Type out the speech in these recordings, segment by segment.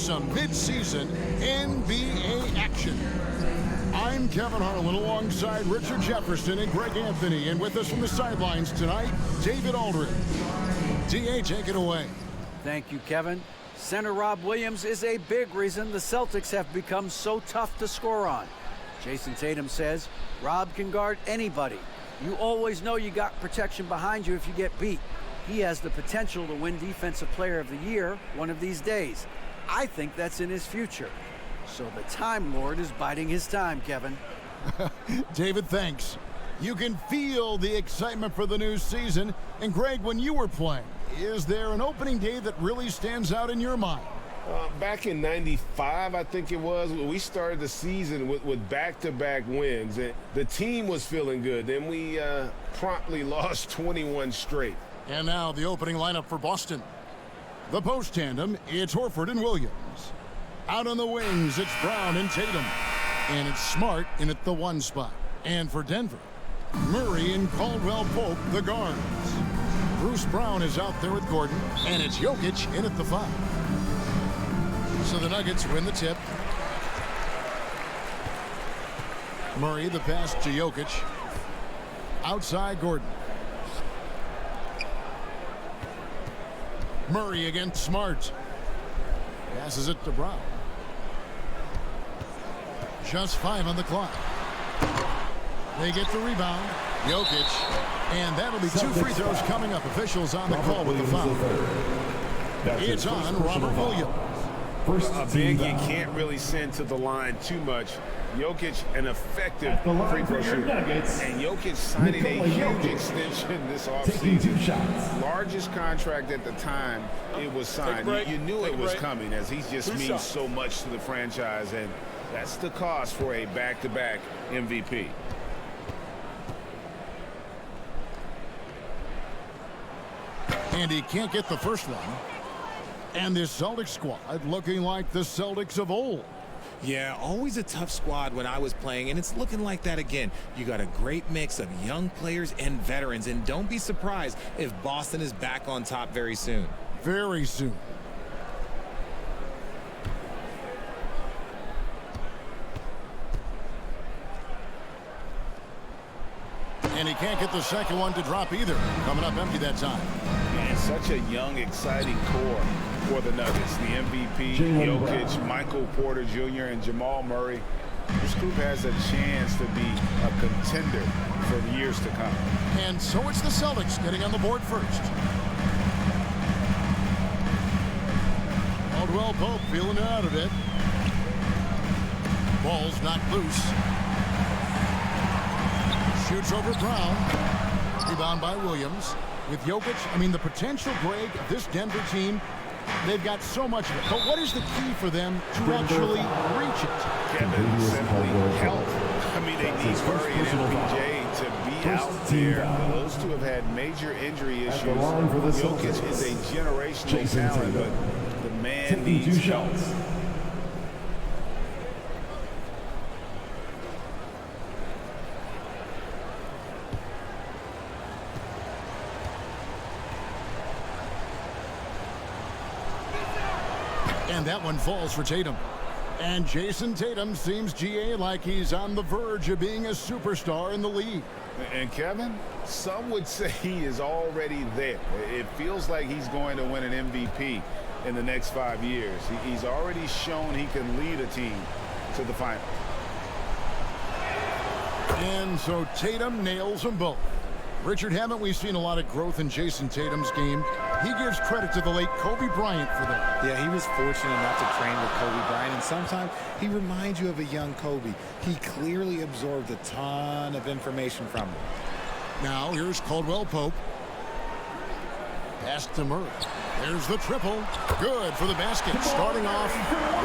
some mid-season NBA action. I'm Kevin Harlan alongside Richard Jefferson and Greg Anthony, and with us from the sidelines tonight, David Aldridge. DA, take it away. Thank you, Kevin. Center Rob Williams is a big reason the Celtics have become so tough to score on. Jayson Tatum says Rob can guard anybody. You always know you got protection behind you if you get beat. He has the potential to win Defensive Player of the Year one of these days. I think that's in his future. So the Time Lord is biding his time, Kevin. David, thanks. You can feel the excitement for the new season. And Greg, when you were playing, is there an opening day that really stands out in your mind? Back in '95, I think it was, we started the season with back-to-back wins. And the team was feeling good. Then we promptly lost 21 straight. And now the opening lineup for Boston. The post tandem, it's Horford and Williams. Out on the wings, it's Brown and Tatum. And it's Smart in at the 1 spot. And for Denver, Murray and Caldwell Pope, the guards. Bruce Brown is out there with Gordon. And it's Jokic in at the 5. So the Nuggets win the tip. Murray, the pass to Jokic. Outside Gordon. Murray against Smart. Passes it to Brown. Just 5 on the clock. They get the rebound. Jokic. And that'll be 2 free throws coming up. Officials on the call with the foul. It's on Robert Williams. A big you can't really send to the line too much. Jokic, an effective free throw shooter. And Jokic signing a huge extension this offseason. Largest contract at the time it was signed. You knew it was coming, as he just means so much to the franchise, and that's the cost for a back-to-back MVP. And he can't get the first one. And this Celtics squad looking like the Celtics of old. Yeah, always a tough squad when I was playing, and it's looking like that again. You got a great mix of young players and veterans, and don't be surprised if Boston is back on top very soon. Very soon. And he can't get the second one to drop either. Coming up empty that time. Man, such a young, exciting core for the Nuggets. The MVP, Jokic, Michael Porter Jr., and Jamal Murray. This group has a chance to be a contender for years to come. And so it's the Celtics getting on the board first. Caldwell Pope feeling it out of it. Ball's not loose. Shoots over Brown. Rebound by Williams. With Jokic, the potential, Greg, of this Denver team, they've got so much of it. But what is the key for them to actually reach it? Kevin, simply health. They need Murray and MPJ to be out there. Those two have had major injury issues. Jokic is a generational talent, but the man needs health. And that one falls for Tatum. And Jayson Tatum seems, GA, like he's on the verge of being a superstar in the league. And Kevin, some would say he is already there. It feels like he's going to win an MVP in the next 5 years. He's already shown he can lead a team to the final. And so Tatum nails them both. Richard, haven't we seen a lot of growth in Jayson Tatum's game? He gives credit to the late Kobe Bryant for that. Yeah, he was fortunate enough to train with Kobe Bryant, and sometimes he reminds you of a young Kobe. He clearly absorbed a ton of information from him. Now here's Caldwell Pope. Pass to Murray. There's the triple. Good for the basket. Starting off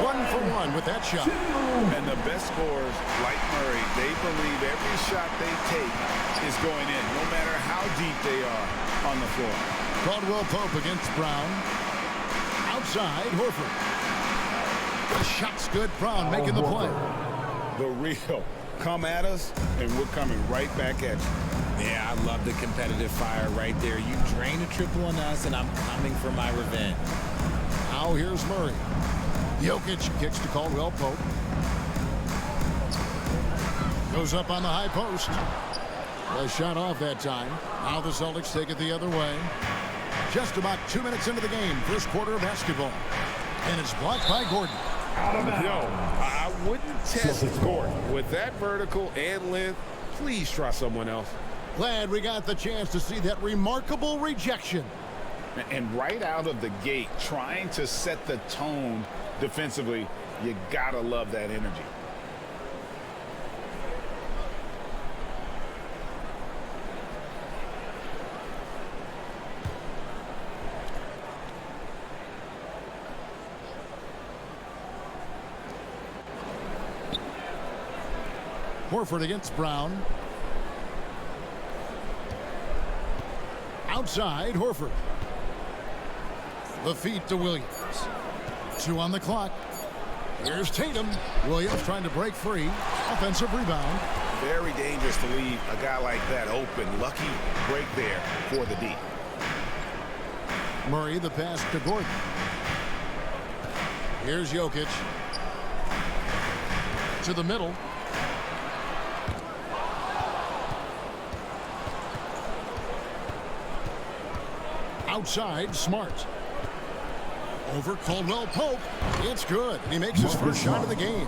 1 for 1 with that shot. And the best scorers, like Murray, they believe every shot they take is going in, no matter how deep they are on the floor. Caldwell Pope against Brown. Outside, Horford. The shot's good. Brown making the play. The real. Come at us, and we're coming right back at you. Yeah, I love the competitive fire right there. You drain a triple on us, and I'm coming for my revenge. Now here's Murray. Jokic kicks to Caldwell Pope. Goes up on the high post. A shot off that time. Now the Celtics take it the other way. Just about 2 minutes into the game, first quarter of basketball. And it's blocked by Gordon. No, I wouldn't test Gordon. With that vertical and length, please try someone else. Glad we got the chance to see that remarkable rejection. And right out of the gate, trying to set the tone defensively, you gotta love that energy. Horford against Brown. Outside, Horford. The feed to Williams. 2 on the clock. Here's Tatum. Williams trying to break free. Offensive rebound. Very dangerous to leave a guy like that open. Lucky break there for the D. Murray, the pass to Gordon. Here's Jokic. To the middle. Outside, Smart. Over Caldwell Pope. It's good. He makes his first shot of the game.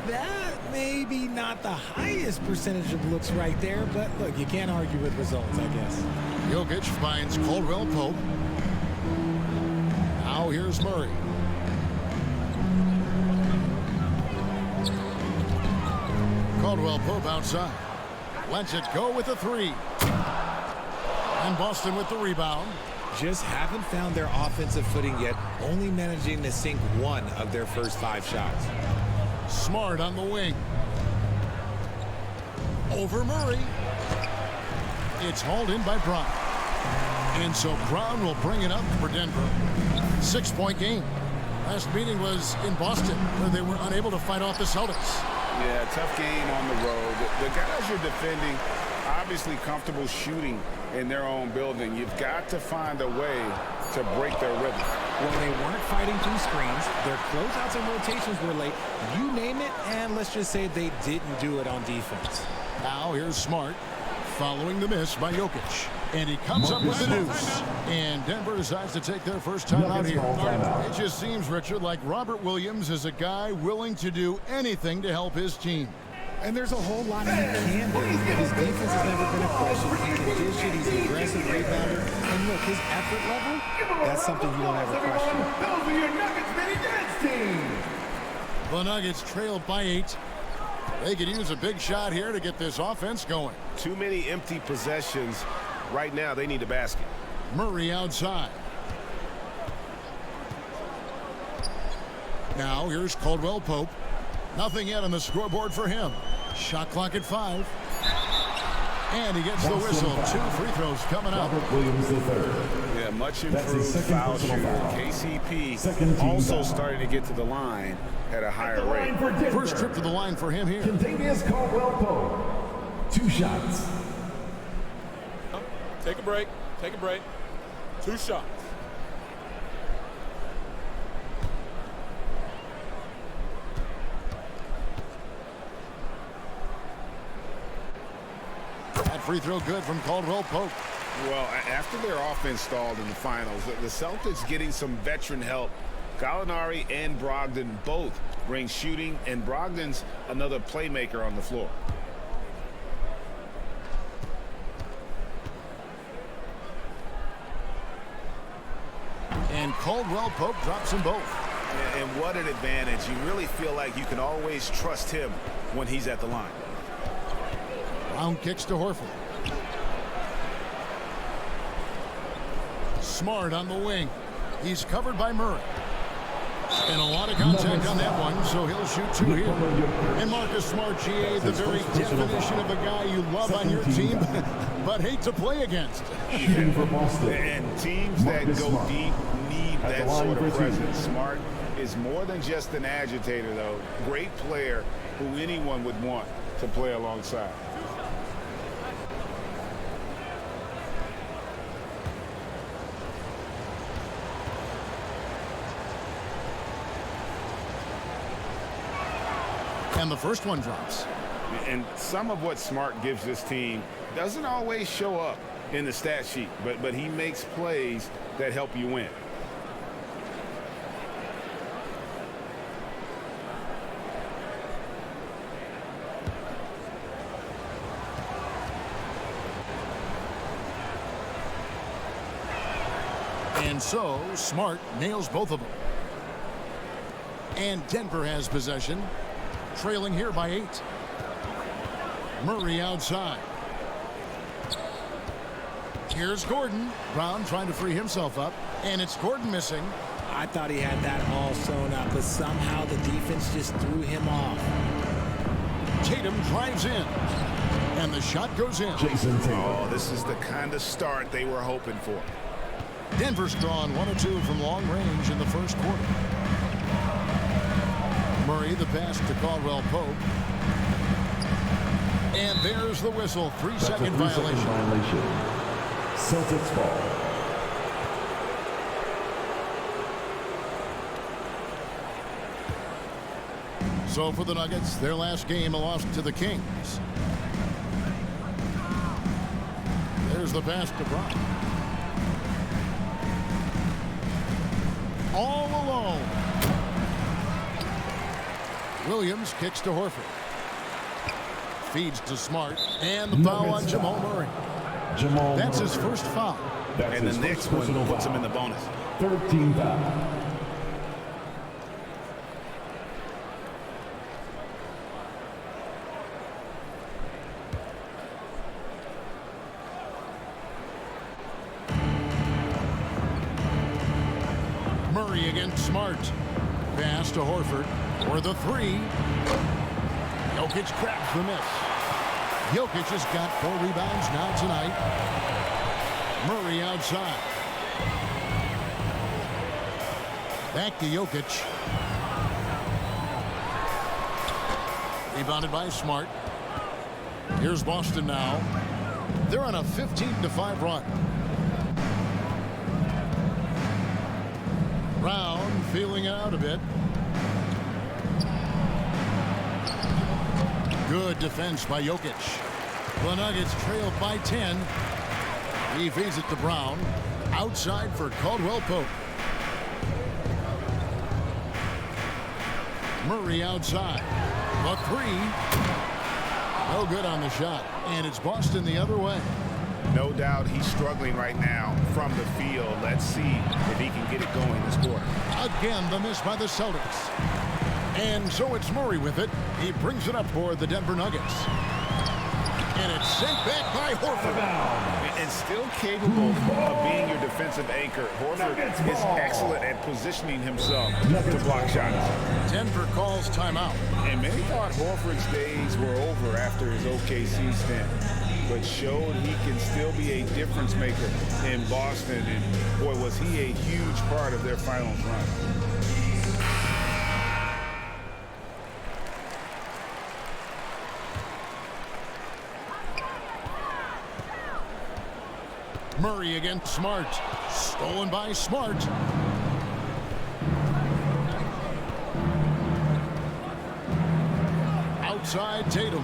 That may be not the highest percentage of looks right there, but look, you can't argue with results, I guess. Jokic finds Caldwell Pope. Now here's Murray. Caldwell Pope outside. Lets it go with a 3. And Boston with the rebound. Just haven't found their offensive footing yet, only managing to sink 1 of their first 5 shots. Smart on the wing. Over Murray. It's hauled in by Brown. And so Brown will bring it up for Denver. 6-point game. Last meeting was in Boston, where they were unable to fight off the Celtics. Yeah, tough game on the road. The guys you're defending, obviously comfortable shooting in their own building. You've got to find a way to break their rhythm. Well, they weren't fighting through screens. Their closeouts and rotations were late. You name it, and let's just say they didn't do it on defense. Now here's Smart, following the miss by Jokic. And he comes up with the deuce. And Denver decides to take their first time out here. It just seems, Richard, like Robert Williams is a guy willing to do anything to help his team. And there's a whole lot he can do. His defense has never been a question. He can dish it. He's an aggressive rebounder. And look, his effort level, that's something you don't ever question. Those are your Nuggets mini dance team. The Nuggets trail by 8. They could use a big shot here to get this offense going. Too many empty possessions. Right now, they need a basket. Murray outside. Now here's Caldwell Pope. Nothing yet on the scoreboard for him. Shot clock at 5. And he gets the whistle. 2 free throws coming up. Williams III. Yeah, much improved foul shooter. KCP also starting to get to the line at a higher rate. First trip to the line for him here. Contagious Caldwell Pope. 2 shots. Take a break. Take a break. 2 shots. That free throw good from Caldwell Pope. Well, after their offense stalled in the finals, the Celtics getting some veteran help. Gallinari and Brogdon both bring shooting, and Brogdon's another playmaker on the floor. And Caldwell Pope drops them both. And what an advantage. You really feel like you can always trust him when he's at the line. Brown kicks to Horford. Smart on the wing. He's covered by Murray. And a lot of contact on that one, so he'll shoot 2 here. And Marcus Smart, GA, the very definition of a guy you love on your team, but hate to play against. And teams that go deep need that sort of presence. Smart is more than just an agitator, though. Great player who anyone would want to play alongside. And the first one drops. And some of what Smart gives this team doesn't always show up in the stat sheet, but he makes plays that help you win. And so, Smart nails both of them. And Denver has possession, trailing here by 8. Murray outside. Here's Gordon. Brown trying to free himself up, and it's Gordon missing. I thought he had that all sewn up, but somehow the defense just threw him off. Tatum drives in, and the shot goes in. Jayson Tatum. Oh, this is the kind of start they were hoping for. Denver's drawn 1 of 2 from long range in the first quarter. Murray the pass to Caldwell Pope. And there's the whistle. 3-second violation. Celtics ball. So for the Nuggets, their last game a loss to the Kings. There's the pass to Brown. All alone. Williams kicks to Horford. Feeds to Smart. And the foul on Jamal Murray. That's his first foul. And the next one puts him in the bonus. 13 foul. Murray against Smart. Pass to Horford for the 3. Jokic grabs the miss. Jokic has got 4 rebounds now tonight. Murray outside. Back to Jokic. Rebounded by Smart. Here's Boston now. They're on a 15-5 run. Brown feeling it out a bit. Good defense by Jokic. The Nuggets trailed by 10. He feeds it to Brown. Outside for Caldwell Pope. Murray outside. The 3. No good on the shot. And it's Boston the other way. No doubt he's struggling right now from the field. Let's see if he can get it going this quarter. Again, the miss by the Celtics. And so it's Murray with it. He brings it up for the Denver Nuggets. And it's sent back by Horford. And still capable of being your defensive anchor. Horford is excellent at positioning himself to block shots. Denver calls timeout. And many thought Horford's days were over after his OKC stint, but showed he can still be a difference maker in Boston. And boy, was he a huge part of their finals run. Murray against Smart. Stolen by Smart. Outside Tatum.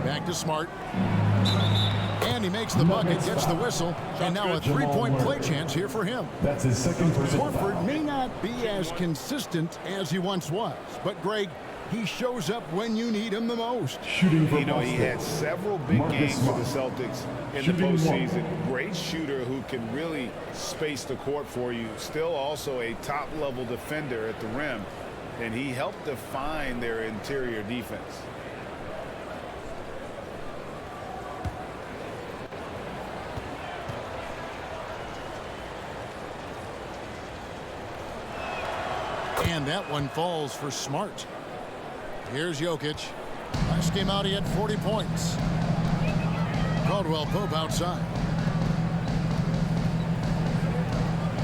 Back to Smart. And he makes the bucket, gets the whistle, and now a 3-point play chance here for him. That's his second personal Horford foul. may not be as consistent as he once was, but Greg, he shows up when you need him the most. Shooting for You know, he Boston. had several big Marcus games for the Smart. Celtics in Shooting the one. postseason. Great shooter who can really space the court for you. Still also a top-level defender at the rim, and he helped define their interior defense. And that one falls for Smart. Here's Jokic. Last game out, he had 40 points. Caldwell Pope outside.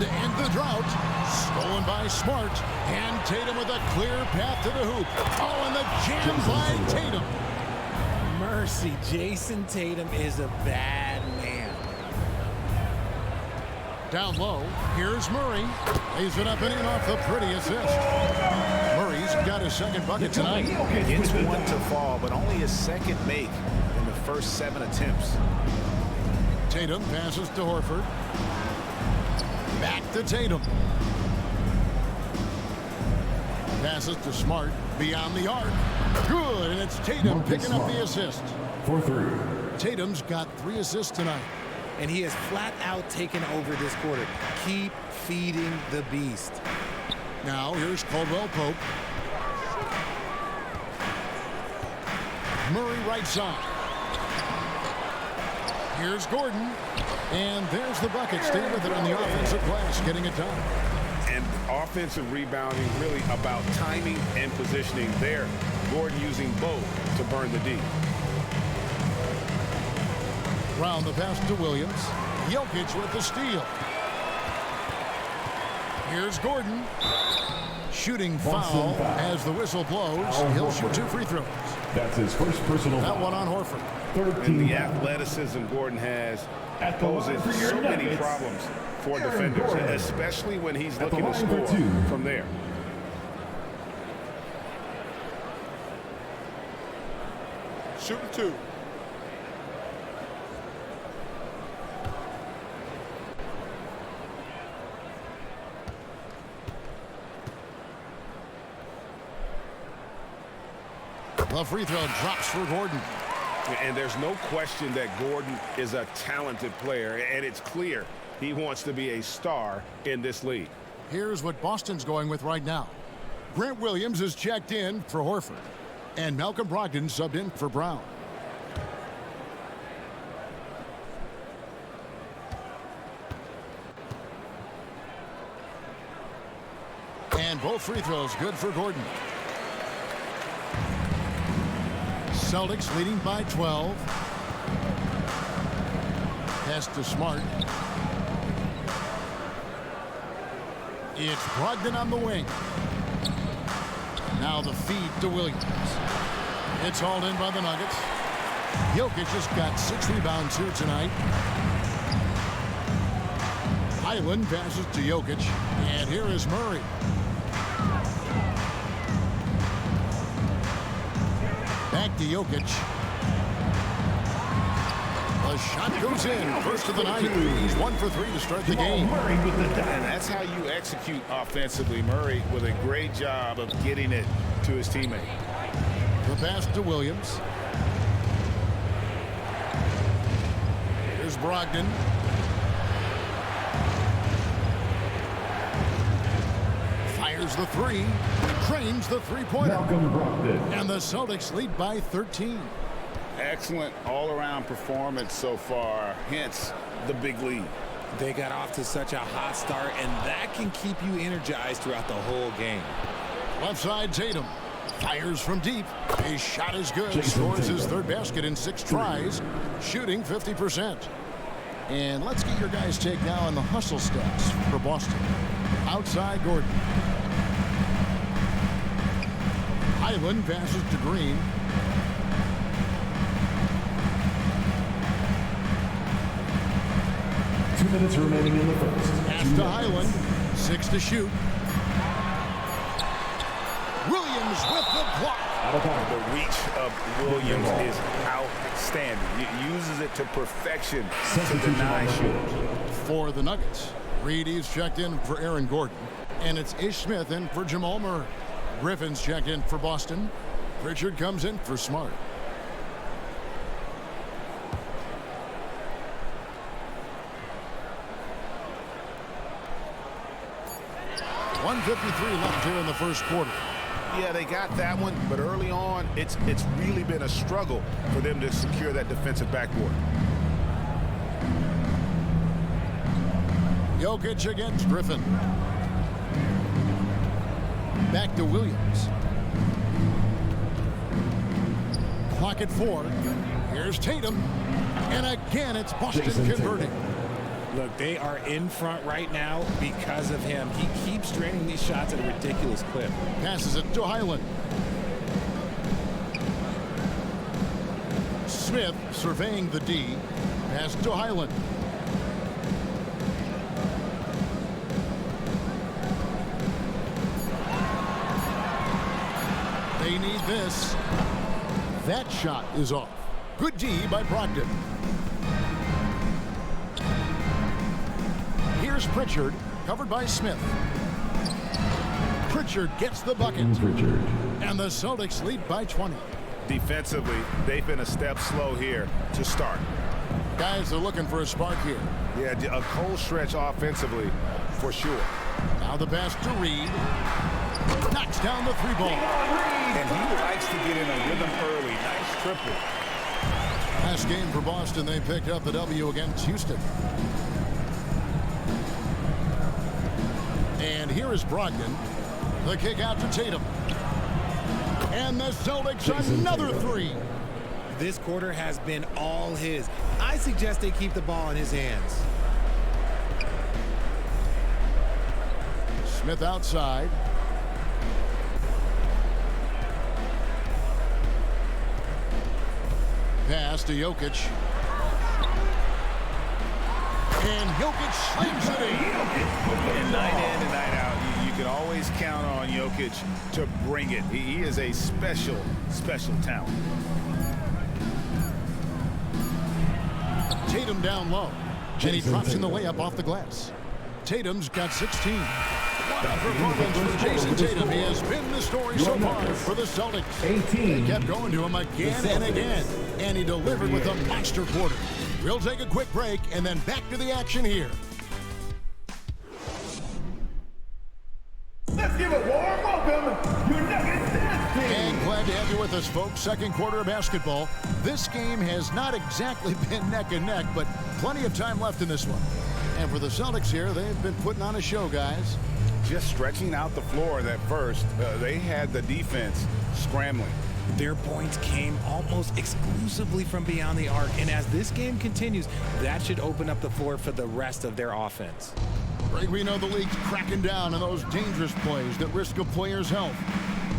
To end the drought. Stolen by Smart. And Tatum with a clear path to the hoop. Oh, and the jam by Tatum. Mercy, Jayson Tatum is a bad man. Down low, here's Murray. Lays it up and in off the pretty assist. Murray's got his second bucket tonight. Gets one to fall, but only his second make in the first 7 attempts. Tatum passes to Horford. Back to Tatum. Passes to Smart beyond the arc. Good, and it's Tatum picking up the assist. For 3. Tatum's got 3 assists tonight. And he has flat out taken over this quarter. Keep feeding the beast. Now here's Caldwell Pope. Murray right side. Here's Gordon. And there's the bucket. Stay with it on the offensive glass, getting it done. And offensive rebounding really about timing and positioning there. Gordon using both to burn the D. Round the pass to Williams. Jokic with the steal. Here's Gordon. Shooting foul as the whistle blows. He'll shoot 2 free throws. That's his first personal That foul. one on Horford. 13. And the athleticism Gordon has poses so many problems for defenders, especially when he's looking to score from there. Shooting 2. The free throw drops for Gordon. And there's no question that Gordon is a talented player, and it's clear he wants to be a star in this league. Here's what Boston's going with right now. Grant Williams is checked in for Horford. And Malcolm Brogdon subbed in for Brown. And both free throws good for Gordon. Celtics leading by 12. Pass to Smart. It's Brogdon on the wing. Now the feed to Williams. It's hauled in by the Nuggets. Jokic just got 6 rebounds here tonight. Highland passes to Jokic. And here is Murray. Back to Jokic. The shot goes in. First of the night. He's 1 for 3 to start the game. And that's how you execute offensively. Murray with a great job of getting it to his teammate. The pass to Williams. Here's Brogdon. Fires the 3. Trains the three-pointer. Malcolm Brogdon. And the Celtics lead by 13. Excellent all-around performance so far, hence the big lead. They got off to such a hot start, and that can keep you energized throughout the whole game. Left side, Tatum. Fires from deep. His shot is good. Scores his 3rd basket in 6 tries. Shooting 50%. And let's get your guys' take now on the hustle stats for Boston. Outside, Gordon. Highland passes to Green. Two minutes remaining in the first. Pass to Highland. 6 to shoot. Williams with the block. The reach of Williams is outstanding. He uses it to perfection to deny shooters. For the Nuggets, Reedy's checked in for Aaron Gordon. And it's Ish Smith in for Jamal Murray. Griffin's checked in for Boston. Pritchard comes in for Smart. .153 left here in the first quarter. Yeah, they got that one, but early on, it's really been a struggle for them to secure that defensive backboard. Jokic against Griffin. Back to Williams. Clock at 4. Here's Tatum. And again, it's Boston Jayson converting. Look, they are in front right now because of him. He keeps draining these shots at a ridiculous clip. Passes it to Highland. Smith surveying the D. Pass to Highland. need this. That shot is off. Good D by Brogdon. Here's Pritchard, covered by Smith. Pritchard gets the bucket. And the Celtics lead by 20. Defensively, they've been a step slow here to start. Guys are looking for a spark here. Yeah, a cold stretch offensively, for sure. Now the pass to Reed. Knocks down the three ball. And he likes to get in a rhythm early. Nice triple. Last game for Boston, they picked up the W against Houston. And here is Brogdon. The kick out to Tatum. And the Celtics another three. This quarter has been all his. I suggest they keep the ball in his hands. Smith outside. Pass to Jokic. And Jokic slams it in. And night in and night out, you can always count on Jokic to bring it. He is a special, special talent. Tatum down low. And he drops in the layup off the glass. Tatum's got 16. What a performance for Jayson Tatum. He has been the story so far for the Celtics. They kept going to him again and again. And he delivered with a master quarter. We'll take a quick break and then back to the action here. Let's give a warm welcome, your Nuggets dance team. And glad to have you with us, folks. Second quarter of basketball. This game has not exactly been neck and neck, but plenty of time left in this one. And for the Celtics here, they've been putting on a show, guys. Just stretching out the floor that first, they had the defense scrambling. Their points came almost exclusively from beyond the arc, and as this game continues, that should open up the floor for the rest of their offense. Greg, we know the league's cracking down on those dangerous plays that risk a player's health.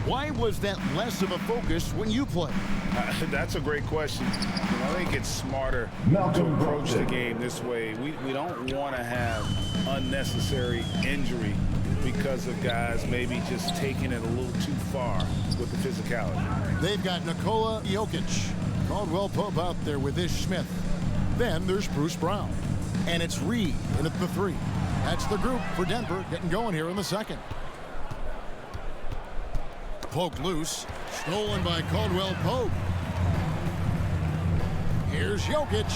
Why was that less of a focus when you play? That's a great question. I think it's smarter to approach the game this way. We don't want to have unnecessary injury because of guys maybe just taking it a little too far with the physicality. They've got Nikola, Jokic, Caldwell Pope out there with Ish Smith. Then there's Bruce Brown. And it's Reed in at the three. That's the group for Denver getting going here in the second. Poke loose. Stolen by Caldwell Pope. Here's Jokic.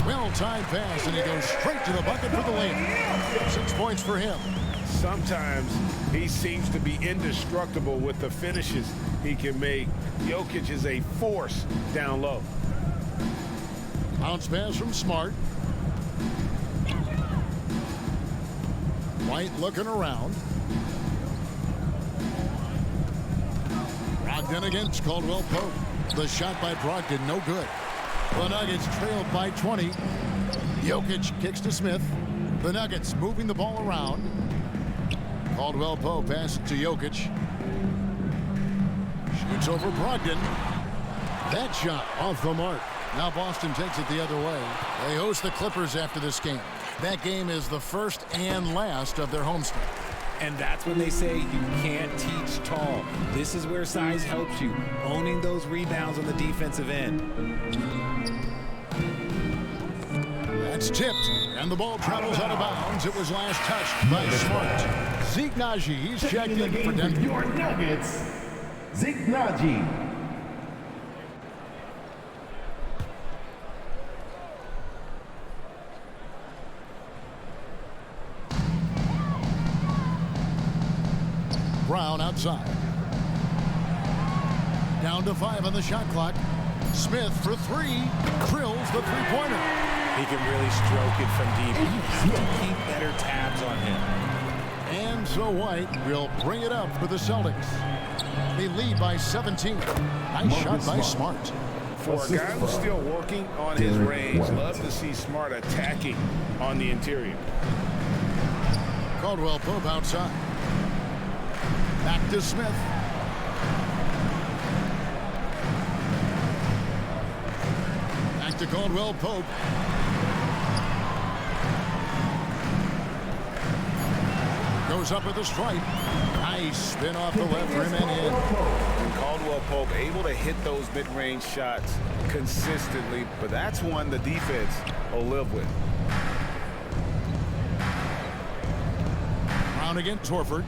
Well-timed pass, and he goes straight to the bucket for the layup. 6 points for him. Sometimes he seems to be indestructible with the finishes he can make. Jokic is a force down low. Bounce pass from Smart. White looking around. Brogdon against Caldwell Pope. The shot by Brogdon, no good. The Nuggets trailed by 20. Jokic kicks to Smith. The Nuggets moving the ball around. Caldwell Pope passes to Jokic. Shoots over Brogdon. That shot off the mark. Now Boston takes it the other way. They host the Clippers after this game. That game is the first and last of their homestand. And that's when they say you can't teach tall. This is where size helps you, owning those rebounds on the defensive end. That's tipped, and the ball travels out of bounds. It was last touched by Smart. Zeke Naji, he's checked in for Denver. Your Nuggets, Zeke Naji. Brown outside. Down to 5 on the shot clock. Smith for 3. Drills the three-pointer. He can really stroke it from deep. You have to keep better tabs on him. And so White will bring it up for the Celtics. They lead by 17. Nice shot by Smart. For a guy who's still working on his range, love to see Smart attacking on the interior. Caldwell Pope outside. Back to Smith. Back to Caldwell Pope. Goes up with a strike. Nice spin off the left rim and in. And Caldwell Pope able to hit those mid-range shots consistently, but that's one the defense will live with. Brown against Horford.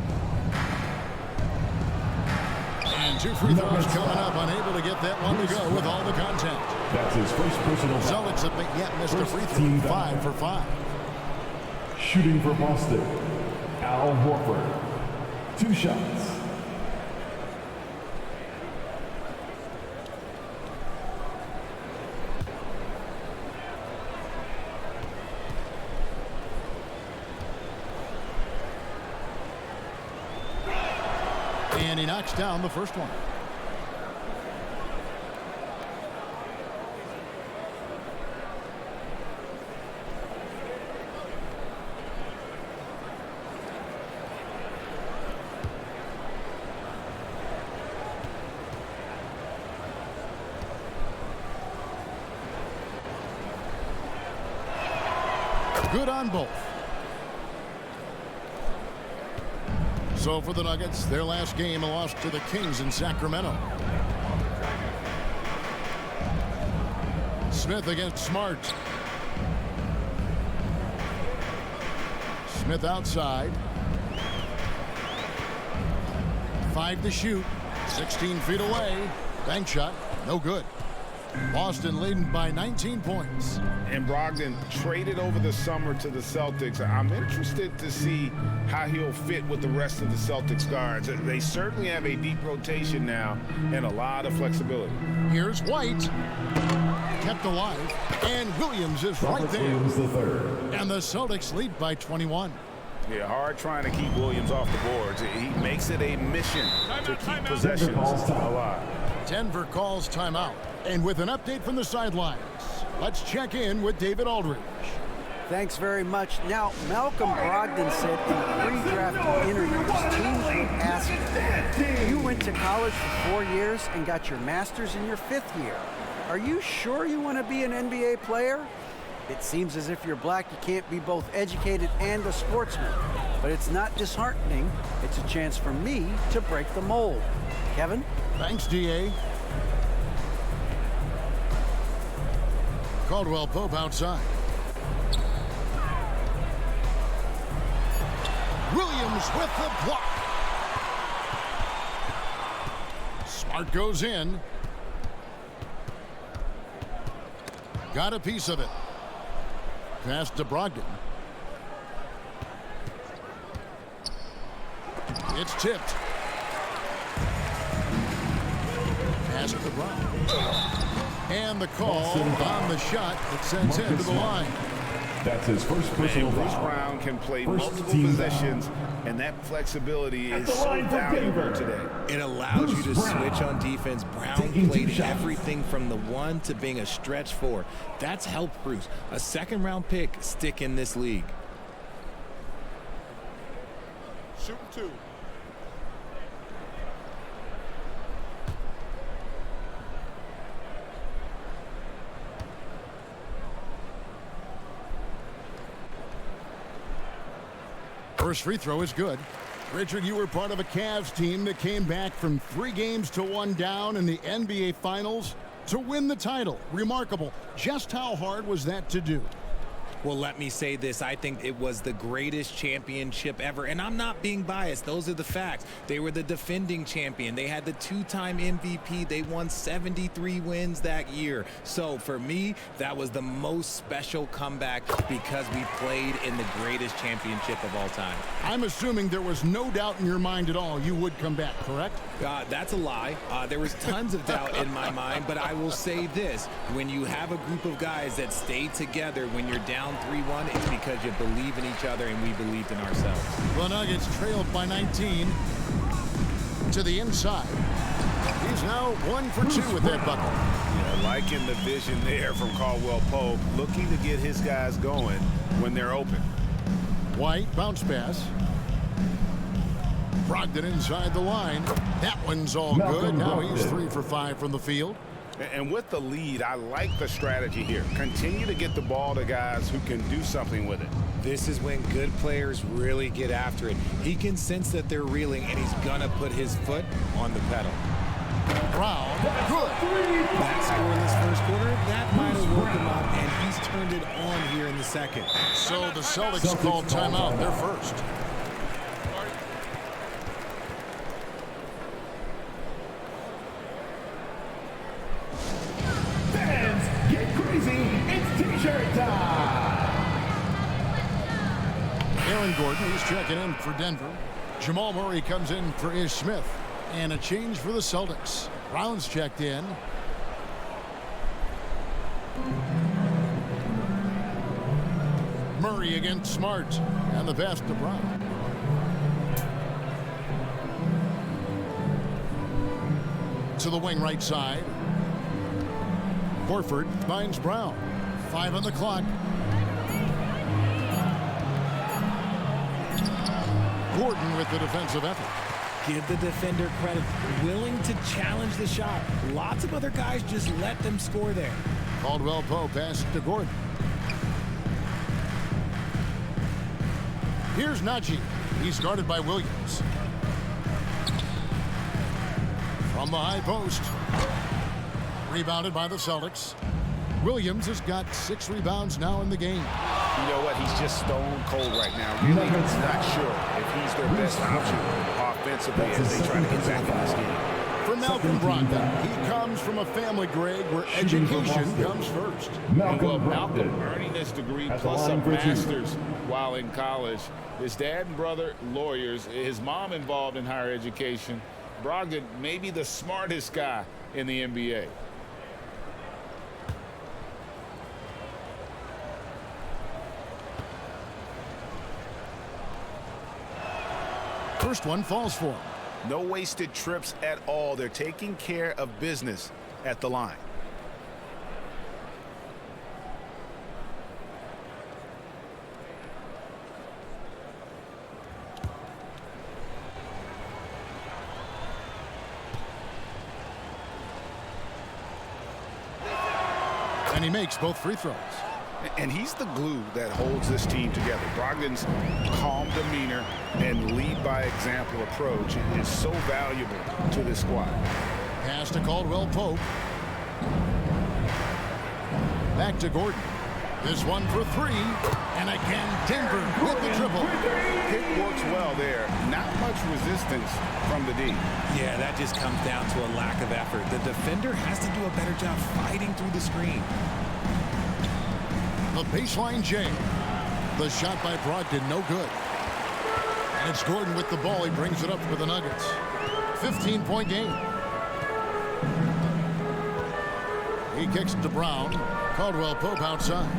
And 2 free throws coming up, unable to get that one to go with all the contact. That's his first personal foul. Celtics have yet missed a free throw, 5 for 5. Shooting for Boston, Al Horford. 2 shots. And he knocks down the first one. Good on both. So for the Nuggets, their last game, a loss to the Kings in Sacramento. Smith against Smart. Smith outside. 5 to shoot. 16 feet away. Bank shot. No good. Boston leading by 19 points. And Brogdon traded over the summer to the Celtics. I'm interested to see how he'll fit with the rest of the Celtics guards. They certainly have a deep rotation now and a lot of flexibility. Here's White. Kept alive. And Williams is right there. Williams the third. And the Celtics lead by 21. Yeah, hard trying to keep Williams off the boards. He makes it a mission to keep possessions alive. Denver calls timeout. And with an update from the sidelines, let's check in with David Aldridge. Thanks very much. Now, Malcolm Brogdon said in pre-draft interviews, teams would ask him, you went to college for 4 years and got your master's in your 5th year. Are you sure you want to be an NBA player? It seems as if you're black, you can't be both educated and a sportsman. But it's not disheartening. It's a chance for me to break the mold. Kevin? Thanks, DA. Caldwell Pope outside. Williams with the block. Smart goes in. Got a piece of it. Pass to Brogdon. It's tipped. Pass to Brown. And the call on the shot that sends him to the line. That's his first personal Bruce foul. Brown can play First multiple team positions, and that flexibility is so valuable today. It allows you to Bruce Brown. switch on defense. Brown Taking 2 played shots. everything from the 1 to being a stretch 4. That's helped Bruce. A second-round pick stick in this league. Shooting 2. First free throw is good. Richard, you were part of a Cavs team that came back from 3 games to 1 down in the NBA Finals to win the title. Remarkable. Just how hard was that to do? Well, let me say this. I think it was the greatest championship ever. And I'm not being biased. Those are the facts. They were the defending champion. They had the 2-time MVP. They won 73 wins that year. So for me, that was the most special comeback because we played in the greatest championship of all time. I'm assuming there was no doubt in your mind at all you would come back, correct? That's a lie. There was tons of doubt in my mind, but I will say this. When you have a group of guys that stay together when you're down 3-1, it's because you believe in each other and we believed in ourselves. The Nuggets trailed by 19 to the inside. He's now 1 for 2 with that bucket. Yeah, liking the vision there from Caldwell Pope, looking to get his guys going when they're open. White, bounce pass. Brogdon inside the line. That one's all good. Now he's 3 for 5 from the field. And with the lead, I like the strategy here. Continue to get the ball to guys who can do something with it. This is when good players really get after it. He can sense that they're reeling, and he's gonna put his foot on the pedal. Brown, good. That scoreless first quarter, that might have woke him up, and he's turned it on here in the second. So the Celtics called timeout. They're first. Fans, get crazy. It's T-shirt time. Aaron Gordon, he's checking in for Denver. Jamal Murray comes in for Ish Smith. And a change for the Celtics. Brown's checked in. Murray against Smart. And the pass to Brown. To the wing right side. Horford finds Brown. 5 on the clock. Gordon with the defensive effort. Give the defender credit. Willing to challenge the shot. Lots of other guys just let them score there. Caldwell Pope pass to Gordon. Here's Najee. He's guarded by Williams. From the high post. Rebounded by the Celtics. Williams has got 6 rebounds now in the game. You know what? He's just stone cold right now. Really not sure if he's their best option offensively as they try to get back in this game. For Malcolm Brogdon, he comes from a family grade where education comes first. Malcolm earning this degree plus a master's while in college. His dad and brother, lawyers. His mom involved in higher education. Brogdon may be the smartest guy in the NBA. First one falls for him. No wasted trips at all. They're taking care of business at the line. And he makes both free throws. And he's the glue that holds this team together. Brogdon's calm demeanor and lead by example approach is so valuable to this squad. Pass to Caldwell Pope. Back to Gordon. This one for 3. And again, Denver with the triple. It works well there. Not much resistance from the D. Yeah, that just comes down to a lack of effort. The defender has to do a better job fighting through the screen. The baseline J. The shot by Brogdon, no good. And it's Gordon with the ball. He brings it up for the Nuggets. 15-point game. He kicks to Brown. Caldwell Pope outside.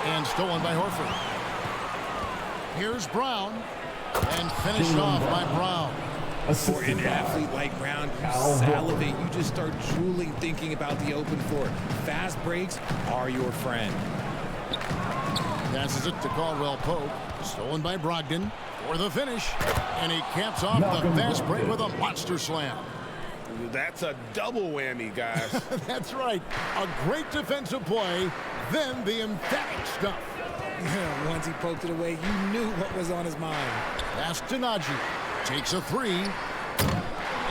And stolen by Horford. Here's Brown. And finished off by Brown. For an athlete like Brown, you salivate. You just start drooling thinking about the open floor. Fast breaks are your friend. Passes it to Caldwell Pope. Stolen by Brogdon for the finish. And he caps off the fast break with a monster slam. That's a double whammy, guys. That's right. A great defensive play, then the emphatic stuff. Yeah, once he poked it away, you knew what was on his mind. Pass to Najee. Takes a 3.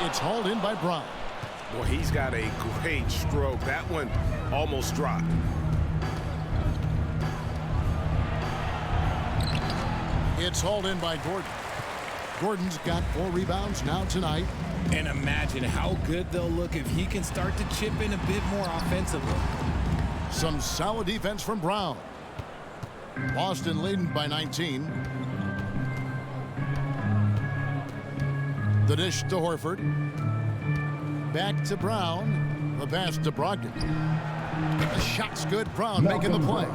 It's hauled in by Brown. Well, he's got a great stroke. That one almost dropped. It's hauled in by Gordon. Gordon's got 4 rebounds now tonight. And imagine how good they'll look if he can start to chip in a bit more offensively. Some solid defense from Brown. Boston leading by 19. The dish to Horford. Back to Brown. The pass to Brogdon. The shot's good. Brown making the play.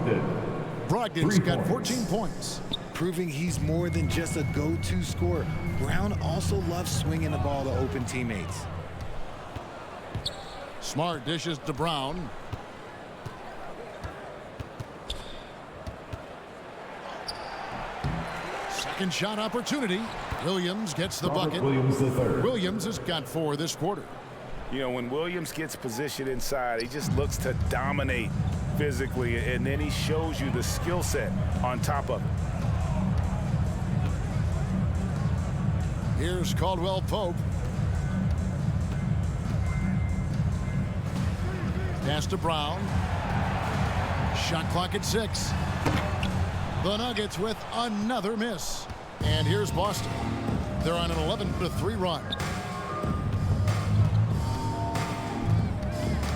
Brogdon's got 14 points. Proving he's more than just a go-to scorer. Brown also loves swinging the ball to open teammates. Smart dishes to Brown. Second shot opportunity. Williams gets the bucket. Williams the third. Williams has got 4 this quarter. You know, when Williams gets positioned inside, he just looks to dominate physically, and then he shows you the skill set on top of it. Here's Caldwell Pope. Pass to Brown. Shot clock at 6. The Nuggets with another miss. And here's Boston. They're on an 11-3 run.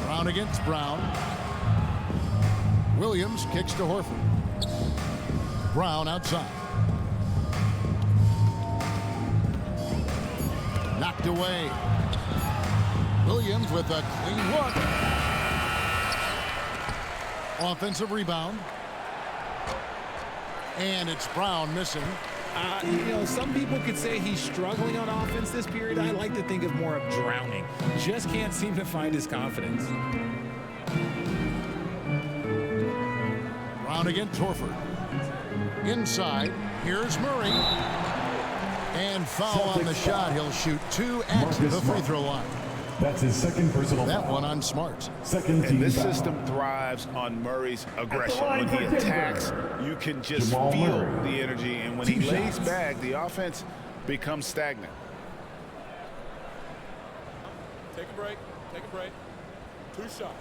Brown against Brown. Williams kicks to Horford. Brown outside. Knocked away. Williams with a clean look. Offensive rebound. And it's Brown missing. You know, some people could say he's struggling on offense this period. I like to think of more of drowning. Just can't seem to find his confidence. Brown against Horford. Inside, here's Murray. And foul on the shot. He'll shoot 2 at the free throw line. That's his second personal That foul. one on Smart. Second team And this foul. system thrives on Murray's aggression. line When he for attacks, Denver, you can just Jamal feel Murray. the energy. And when 2 he lays shots. back, the offense becomes stagnant. Take a break. Take a break. 2 shots.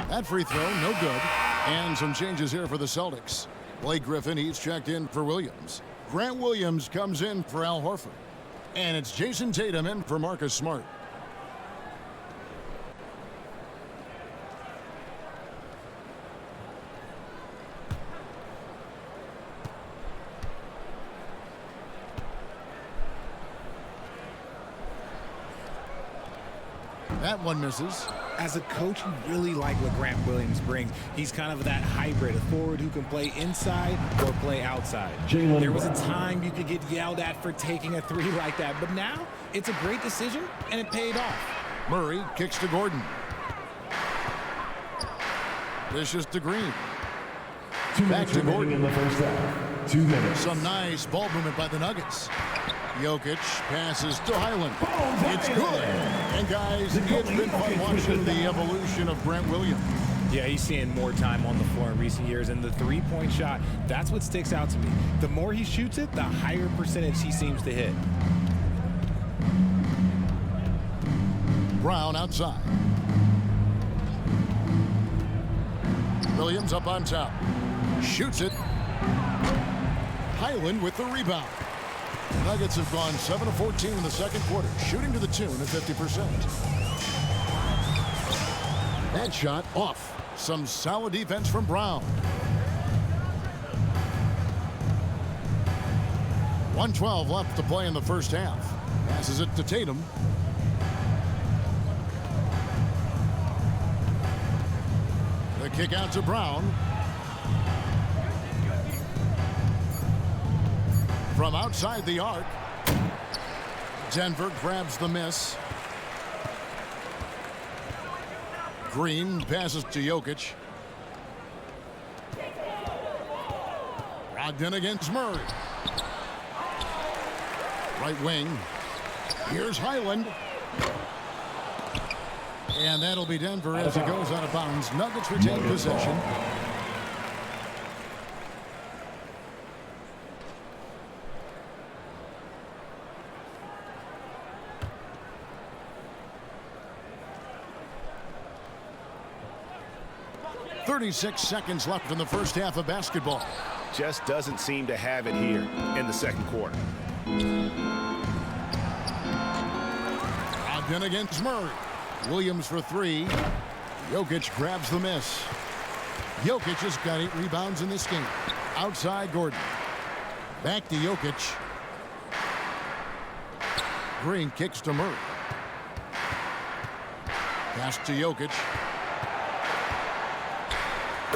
That free throw, no good. And some changes here for the Celtics. Blake Griffin, he's checked in for Williams. Grant Williams comes in for Al Horford. And it's Jayson Tatum in for Marcus Smart. That one misses. As a coach, you really like what Grant Williams brings. He's kind of that hybrid, a forward who can play inside or play outside. Jaylen There was a Brown. time you could get yelled at for taking a 3 like that, but now it's a great decision, and it paid off. Murray kicks to Gordon. Dishes to Green. 2 Back minutes to remaining Gordon. in the first half. 2 minutes. Some nice ball movement by the Nuggets. Jokic passes to Highland. It's good. And guys, it's been fun watching the evolution of Grant Williams. Yeah, he's seeing more time on the floor in recent years, and the three-point shot, that's what sticks out to me. The more he shoots it, the higher percentage he seems to hit. Brown outside. Williams up on top. Shoots it. Highland with the rebound. Nuggets have gone 7 of 14 in the second quarter, shooting to the tune of 50%. That shot off. Some solid defense from Brown. 1:12 left to play in the first half. Passes it to Tatum. The kick out to Brown. From outside the arc. Denver grabs the miss. Green passes to Jokic. Brogdon against Murray. Right wing. Here's Highland. And that'll be Denver as it goes out of bounds. Nuggets retain possession. .36 seconds left in the first half of basketball. Just doesn't seem to have it here in the second quarter. Brogdon against Murray. Williams for 3. Jokic grabs the miss. Jokic has got 8 rebounds in this game. Outside Gordon. Back to Jokic. Green kicks to Murray. Pass to Jokic.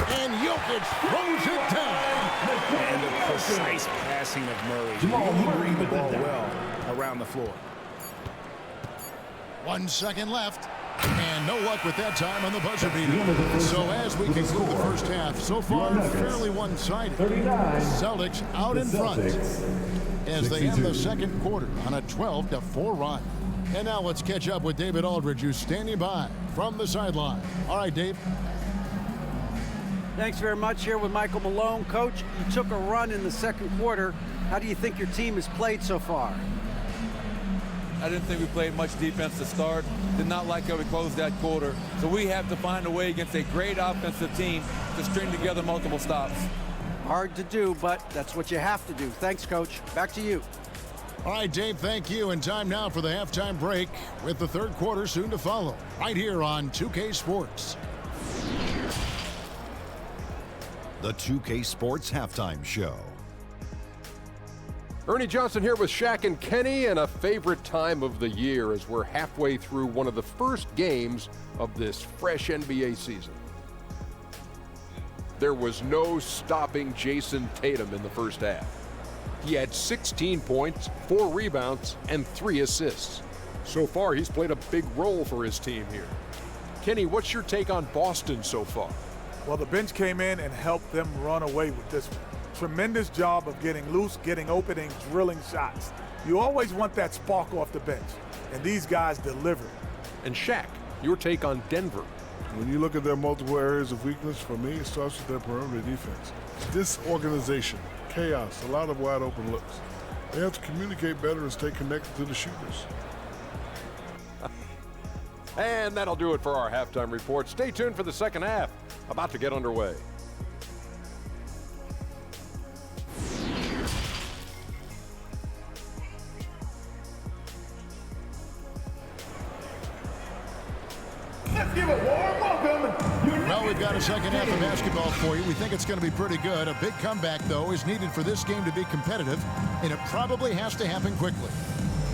And Jokic throws it down. And the precise passing of Murray. Jamal He Murray moved the with the ball down. well around the floor. 1 second left. And no luck with that time on the buzzer beater. So as we conclude the first half, so far fairly one-sided. Celtics out in front as they end the second quarter on a 12-4 run. And now let's catch up with David Aldridge, who's standing by from the sideline. All right, Dave. Thanks very much. Here with Michael Malone. Coach, you took a run in the second quarter. How do you think your team has played so far? I didn't think we played much defense to start. Did not like how we closed that quarter. So we have to find a way against a great offensive team to string together multiple stops. Hard to do, but that's what you have to do. Thanks, Coach. Back to you. All right, Dave, thank you. And time now for the halftime break with the third quarter soon to follow right here on 2K Sports. The 2K Sports Halftime Show. Ernie Johnson here with Shaq and Kenny, and a favorite time of the year as we're halfway through one of the first games of this fresh NBA season. There was no stopping Jayson Tatum in the first half. He had 16 points, 4 rebounds, and 3 assists. So far, he's played a big role for his team here. Kenny, what's your take on Boston so far? Well, the bench came in and helped them run away with this one. Tremendous job of getting loose, getting open, and drilling shots. You always want that spark off the bench, and these guys delivered. And Shaq, your take on Denver. When you look at their multiple areas of weakness, for me, it starts with their perimeter defense. Disorganization, chaos, a lot of wide open looks. They have to communicate better and stay connected to the shooters. And that'll do it for our halftime report. Stay tuned for the second half, about to get underway. Let's give a warm welcome. Well, we've got a second half of basketball for you. We think it's going to be pretty good. A big comeback, though, is needed for this game to be competitive, and it probably has to happen quickly.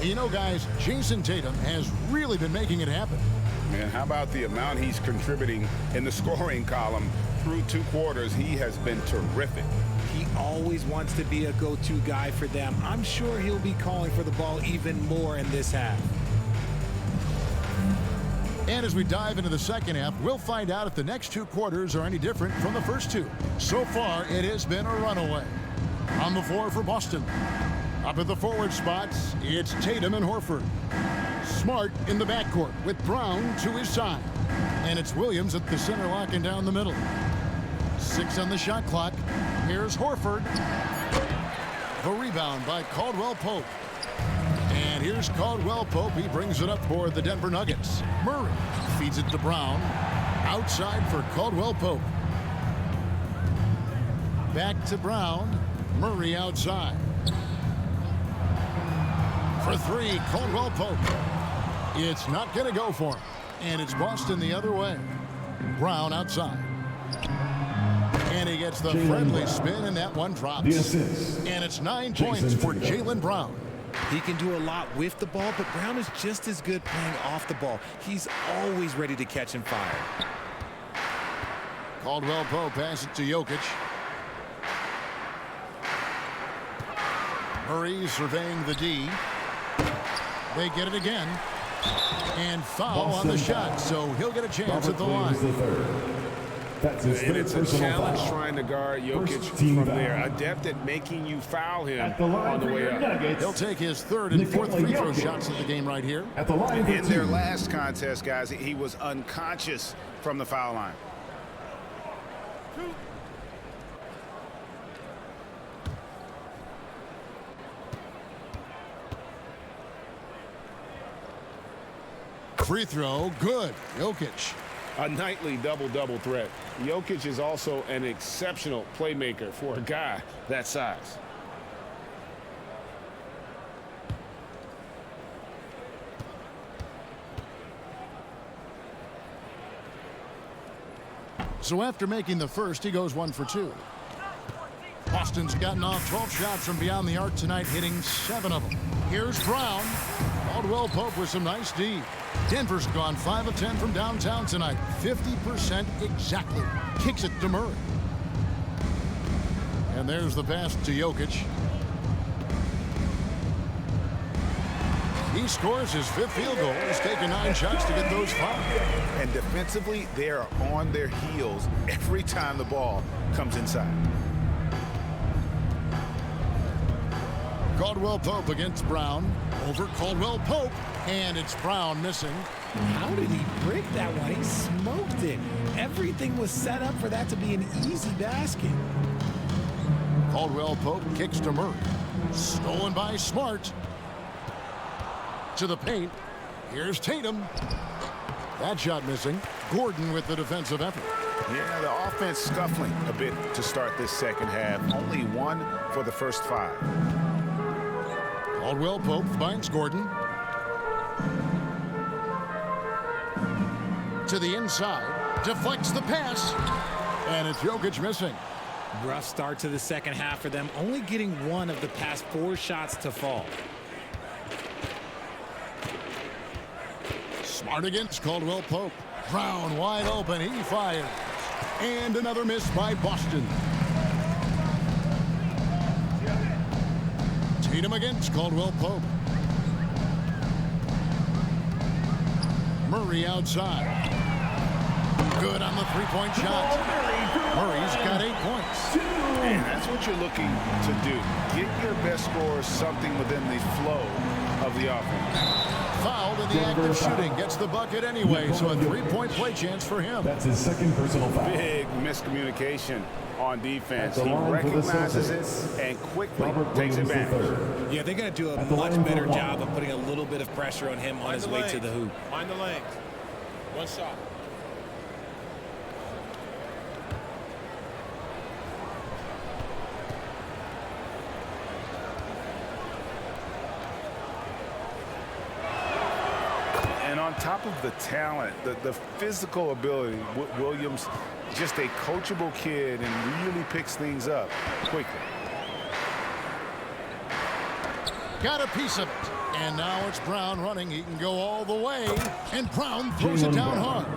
You know, guys, Jayson Tatum has really been making it happen. Man, how about the amount he's contributing in the scoring column through 2 quarters? He has been terrific. He always wants to be a go-to guy for them. I'm sure he'll be calling for the ball even more in this half. And as we dive into the second half, we'll find out if the next 2 quarters are any different from the first 2. So far, it has been a runaway. On the floor for Boston. Up at the forward spots, it's Tatum and Horford. Smart in the backcourt with Brown to his side. And it's Williams at the center locking down the middle. 6 on the shot clock. Here's Horford. The rebound by Caldwell Pope. And here's Caldwell Pope. He brings it up for the Denver Nuggets. Murray feeds it to Brown. Outside for Caldwell Pope. Back to Brown. Murray outside. For 3, Caldwell Pope. It's not going to go for him. And it's Boston the other way. Brown outside. And he gets the friendly spin, and that one drops. And it's 9 points for Jaylen Brown. He can do a lot with the ball, but Brown is just as good playing off the ball. He's always ready to catch and fire. Caldwell Pope passes it to Jokic. Murray surveying the D. They get it again. And foul on the shot, so he'll get a chance at the line. And it's a challenge trying to guard Jokic from there. Adept at making you foul him on the way up. He'll take his 3rd and 4th free throw shots of the game right here. In their last contest, guys, he was unconscious from the foul line. Free throw, good. Jokic. A nightly double-double threat. Jokic is also an exceptional playmaker for a guy that size. So after making the first, he goes 1 for 2. Boston's gotten off 12 shots from beyond the arc tonight, hitting 7 of them. Here's Brown. Caldwell Pope with some nice D. Denver's gone 5 of 10 from downtown tonight. 50% exactly. Kicks it to Murray. And there's the pass to Jokic. He He scores his 5th field goal. He's taken 9 shots to get those 5. And defensively, they are on their heels every time the ball comes inside. Caldwell Pope against Brown. Over Caldwell Pope. And it's Brown missing. How did he break that one? He smoked it. Everything was set up for that to be an easy basket. Caldwell Pope kicks to Murray. Stolen by Smart. To the paint. Here's Tatum. That shot missing. Gordon with the defensive effort. Yeah, the offense scuffling a bit to start this second half. Only 1 for the first 5. Caldwell Pope finds Gordon. To the inside. Deflects the pass. And it's Jokic missing. Rough start to the second half for them, only getting 1 of the past 4 shots to fall. Smart against Caldwell Pope. Brown wide open. He fires. And another miss by Boston. Tatum against Caldwell Pope. Murray outside. Good on the 3-point shot. Murray's got 8 points. And that's what you're looking to do. Get your best scorers something within the flow of the offense. Fouled in the act of shooting. Gets the bucket anyway, so a 3-point play chance for him. That's his 2nd personal foul. Big miscommunication on defense. He recognizes it and quickly takes advantage. Yeah, they're going to do a much better job of putting a little bit of pressure on him on his way to the hoop. Mind the lane. 1 shot. And on top of the talent, the physical ability, Williams, just a coachable kid and really picks things up quickly. Got a piece of it. And now it's Brown running. He can go all the way. And Brown throws it down hard.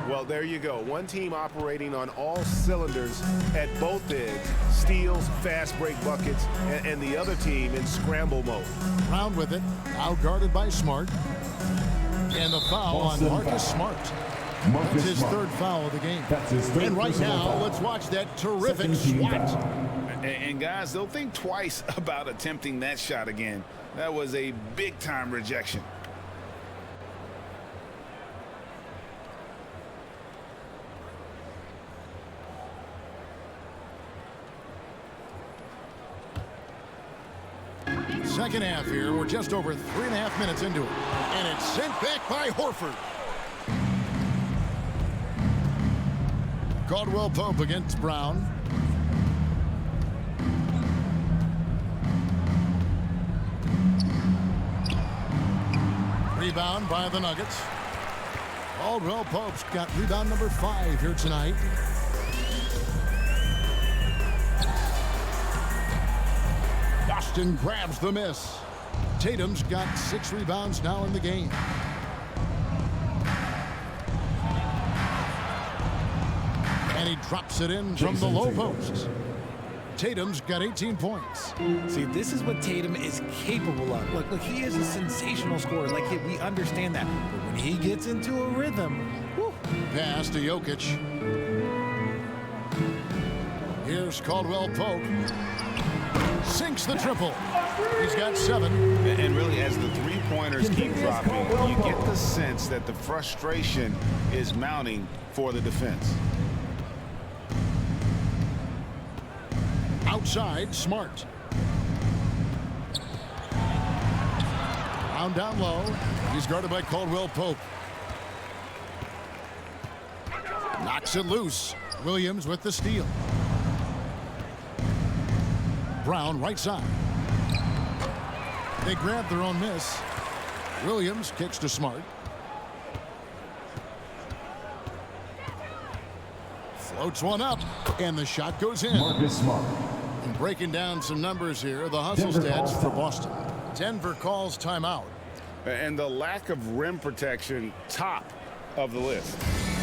Well, there you go. One team operating on all cylinders at both ends. Steals, fast break buckets, and the other team in scramble mode. Brown with it. Now guarded by Smart. And the foul on Marcus Smart. That's his 3rd foul of the game. And right now, let's watch that terrific swat. And guys, they'll think twice about attempting that shot again. That was a big-time rejection. Second half here. We're just over 3.5 minutes into it. And it's sent back by Horford. Caldwell Pope against Brown. Rebound by the Nuggets. Caldwell Pope's got rebound number 5 here tonight. Boston grabs the miss. Tatum's got 6 rebounds now in the game. And he drops it in from the low post. Tatum's got 18 points. See, this is what Tatum is capable of. Look, he is a sensational scorer. Like, we understand that. But when he gets into a rhythm, whew. Pass to Jokic. Here's Caldwell Pope. Sinks the triple. He's got 7. And really, as the 3-pointers keep dropping, you get the sense that the frustration is mounting for the defense. Outside, Smart. Brown down low. He's guarded by Caldwell Pope. Knocks it loose. Williams with the steal. Brown right side. They grab their own miss. Williams kicks to Smart. Floats one up, and the shot goes in. Marcus Smart. And breaking down some numbers here, the hustle stats for Boston. Denver calls timeout. And the lack of rim protection, top of the list.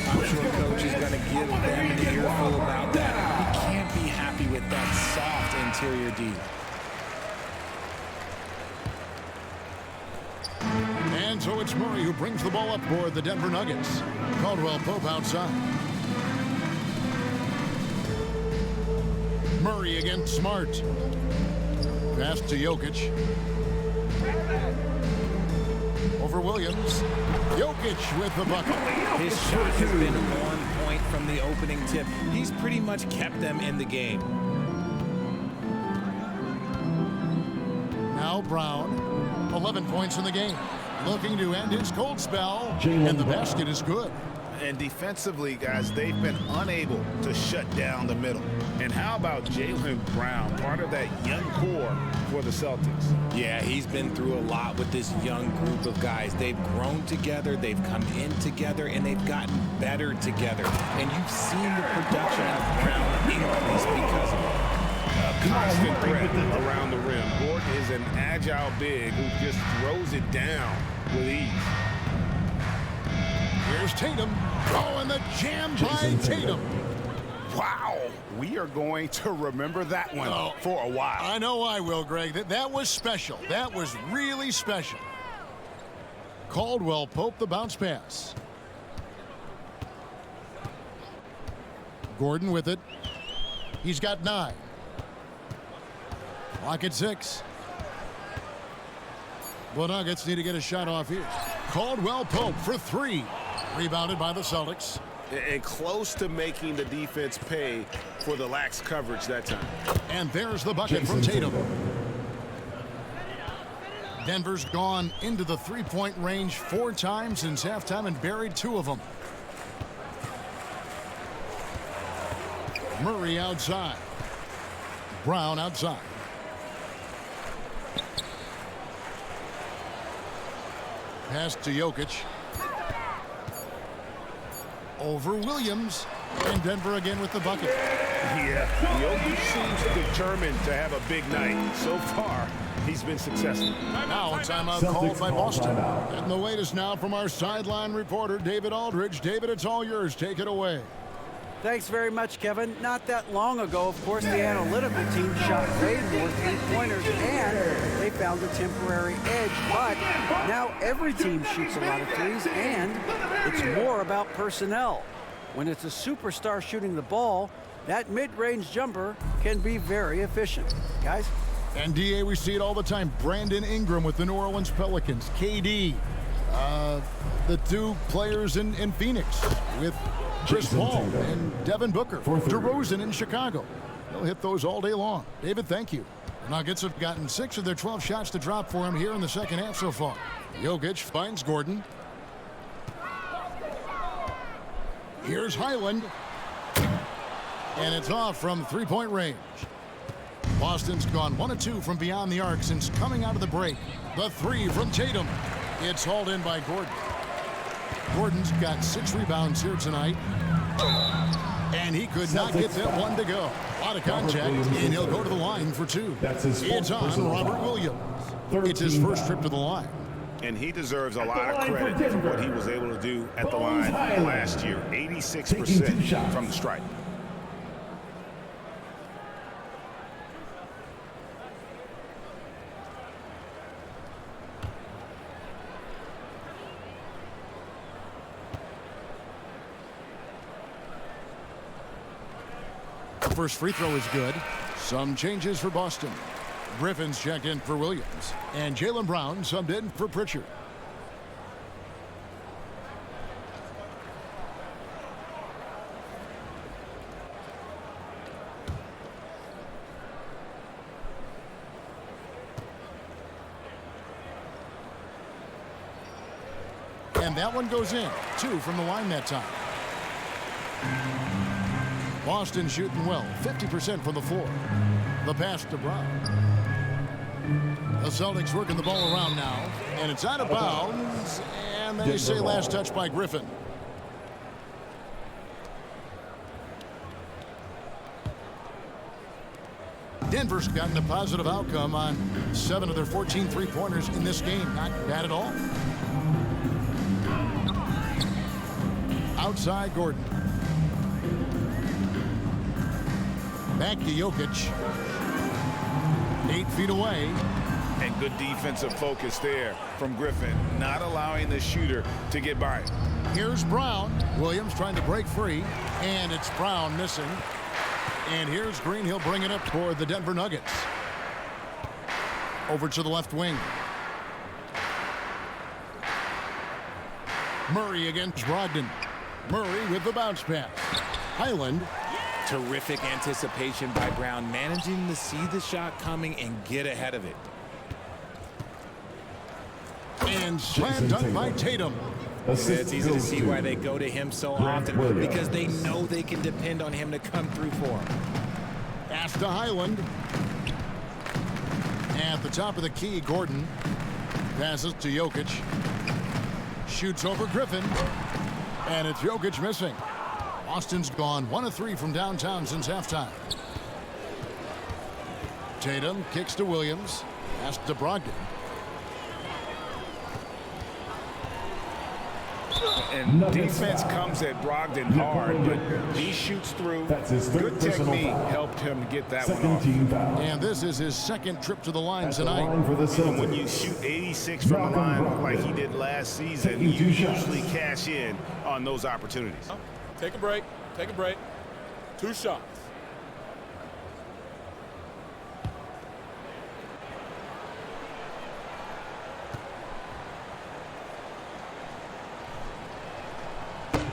I'm sure coach is going to give them an earful about that. He can't be happy with that soft interior D. And so it's Murray who brings the ball up for the Denver Nuggets. Caldwell Pope outside. Murray against Smart. Pass to Jokic. Over Williams. Jokic with the bucket. His shot has been on point from the opening tip. He's pretty much kept them in the game. Now Brown, 11 points in the game. Looking to end his cold spell, and the basket is good. And defensively, guys, they've been unable to shut down the middle. And how about Jaylen Brown, part of that young core for the Celtics? Yeah, he's been through a lot with this young group of guys. They've grown together, they've come in together, and they've gotten better together. And you've seen the production of Brown increase because of it. Constant threat around the rim. Gordon is an agile big who just throws it down with ease. Here's Tatum. Oh, and the jam by Tatum. Wow. We are going to remember that one for a while. I know I will, Greg. That was special. That was really special. Caldwell Pope the bounce pass. Gordon with it. He's got 9. Clock at 6. The Nuggets need to get a shot off here. Caldwell Pope for 3. Rebounded by the Celtics. And close to making the defense pay for the lax coverage that time. And there's the bucket from Tatum. Denver's gone into the three-point range 4 times since halftime and buried 2 of them. Murray outside. Brown outside. Pass to Jokic. Over Williams. And Denver again with the bucket. Yeah, Jokic seems determined to have a big night. So far, he's been successful. Now a timeout called by Boston. And the latest now from our sideline reporter, David Aldridge. David, it's all yours. Take it away. Thanks very much, Kevin. Not that long ago, of course, the analytical team shot way more three-pointers, and they found a temporary edge. But now every team shoots a lot of threes, and it's more about personnel. When it's a superstar shooting the ball, that mid-range jumper can be very efficient. Guys? And DA, we see it all the time. Brandon Ingram with the New Orleans Pelicans. KD, the 2 players in Phoenix with Chris Paul and Devin Booker. DeRozan in Chicago. They'll hit those all day long. David, thank you. The Nuggets have gotten 6 of their 12 shots to drop for him here in the second half so far. Jokic finds Gordon. Here's Highland. And it's off from three-point range. Boston's gone 1 of 2 from beyond the arc since coming out of the break. The 3 from Tatum. It's hauled in by Gordon. Gordon's got 6 rebounds here tonight. And he could not get that one to go. A lot of contact, and he'll go to the line for 2. It's on Robert Williams. It's his first trip to the line. And he deserves a lot of credit for what he was able to do at the line last year. 86% from the stripe. First free throw is good. Some changes for Boston. Griffin's checked in for Williams. And Jaylen Brown subbed in for Pritchard. And that one goes in. 2 from the line that time. Boston shooting well, 50% from the floor. The pass to Brown. The Celtics working the ball around now, and it's out of bounds, and they say last touch by Griffin. Denver's gotten a positive outcome on 7 of their 14 three-pointers in this game. Not bad at all. Outside Gordon. Back to Jokic. 8 feet away. And good defensive focus there from Griffin, not allowing the shooter to get by him. Here's Brown. Williams trying to break free, and it's Brown missing. And here's Green. He'll bring it up for the Denver Nuggets. Over to the left wing. Murray against Brogdon. Murray with the bounce pass. Highland. Terrific anticipation by Brown, managing to see the shot coming and get ahead of it. And slam dunk by Tatum. It's easy to see why they go to him so often, because they know they can depend on him to come through for them. Pass to Highland. At the top of the key, Gordon passes to Jokic. Shoots over Griffin. And it's Jokic missing. Boston's gone 1 of 3 from downtown since halftime. Tatum kicks to Williams. Pass to Brogdon. And defense comes at Brogdon hard, but he shoots through. Good technique helped him to get that one off. And this is his second trip to the line tonight. And when you shoot 86 from the line like he did last season, you usually cash in on those opportunities. Take a break. Take a break. 2 shots.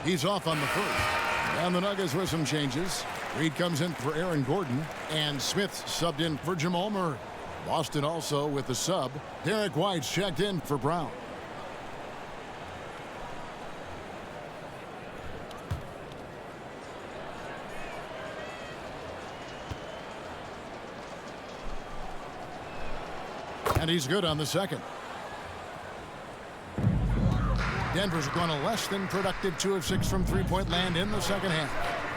He's off on the first. And the Nuggets with some changes. Reed comes in for Aaron Gordon. And Smith subbed in for Jamal Murray. Boston also with the sub. Derek White's checked in for Brown. And he's good on the second. Denver's gone a less than productive 2 of 6 from three-point land in the second half.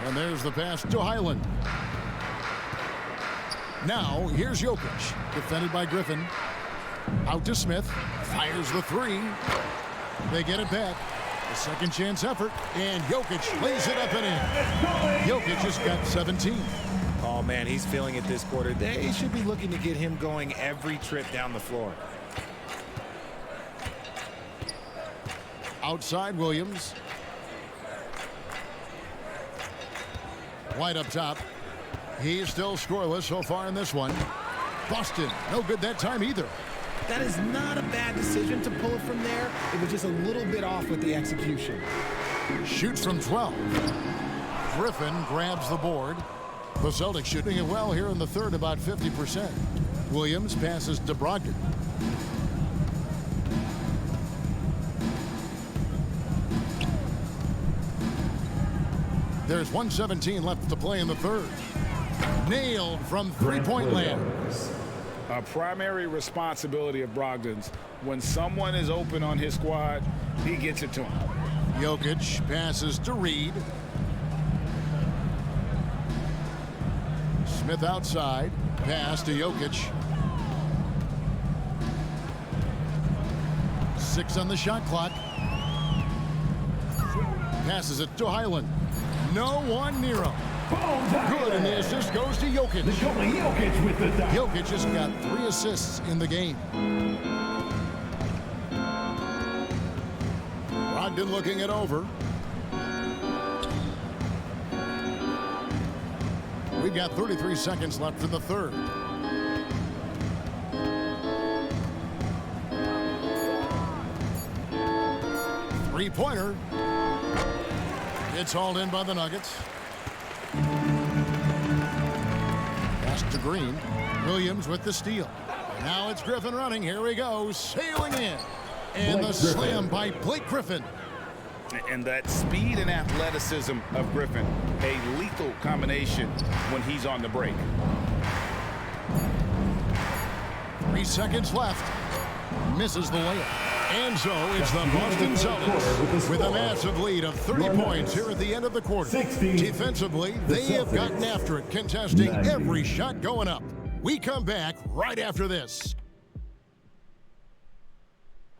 And there's the pass to Highland. Now, here's Jokic, defended by Griffin. Out to Smith, fires the 3. They get it back. A second chance effort, and Jokic lays it up and in. Jokic just got 17. Oh, man, he's feeling it this quarter. They should be looking to get him going every trip down the floor. Outside Williams. White up top. He's still scoreless so far in this one. Boston, no good that time either. That is not a bad decision to pull it from there. It was just a little bit off with the execution. Shoots from 12. Griffin grabs the board. The Celtics shooting it well here in the third, about 50%. Williams passes to Brogdon. There's 1:17 left to play in the third. Nailed from three-point land. A primary responsibility of Brogdon's. When someone is open on his squad, he gets it to him. Jokic passes to Reed. Smith outside. Pass to Jokic. 6 on the shot clock. Passes it to Highland. No one near him. Good, and the assist goes to Jokic. Jokic just got 3 assists in the game. Brogdon looking it over. We've got 33 seconds left in the third. Three-pointer. It's hauled in by the Nuggets. Pass to Green. Williams with the steal. Now it's Griffin running. Here we go. Sailing in. And the slam by Blake Griffin. And that speed and athleticism of Griffin, a lethal combination when he's on the break. 3 seconds left. Misses the layup. And so it's the Boston Celtics with a massive lead of 30 points here at the end of the quarter. Defensively, they have gotten after it, contesting every shot going up. We come back right after this.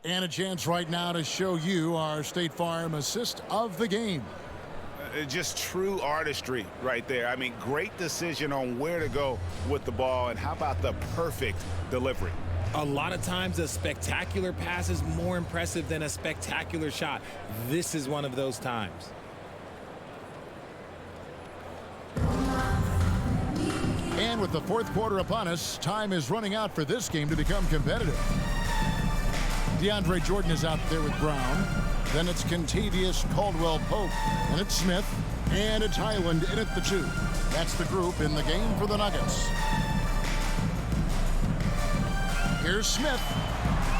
And a chance right now to show you our State Farm assist of the game. Just true artistry right there. I mean, great decision on where to go with the ball, and how about the perfect delivery. A lot of times a spectacular pass is more impressive than a spectacular shot. This is one of those times. And with the fourth quarter upon us, time is running out for this game to become competitive. DeAndre Jordan is out there with Brown. Then it's Contavious Caldwell-Pope. And it's Smith. And it's Highland in at the 2. That's the group in the game for the Nuggets. Here's Smith.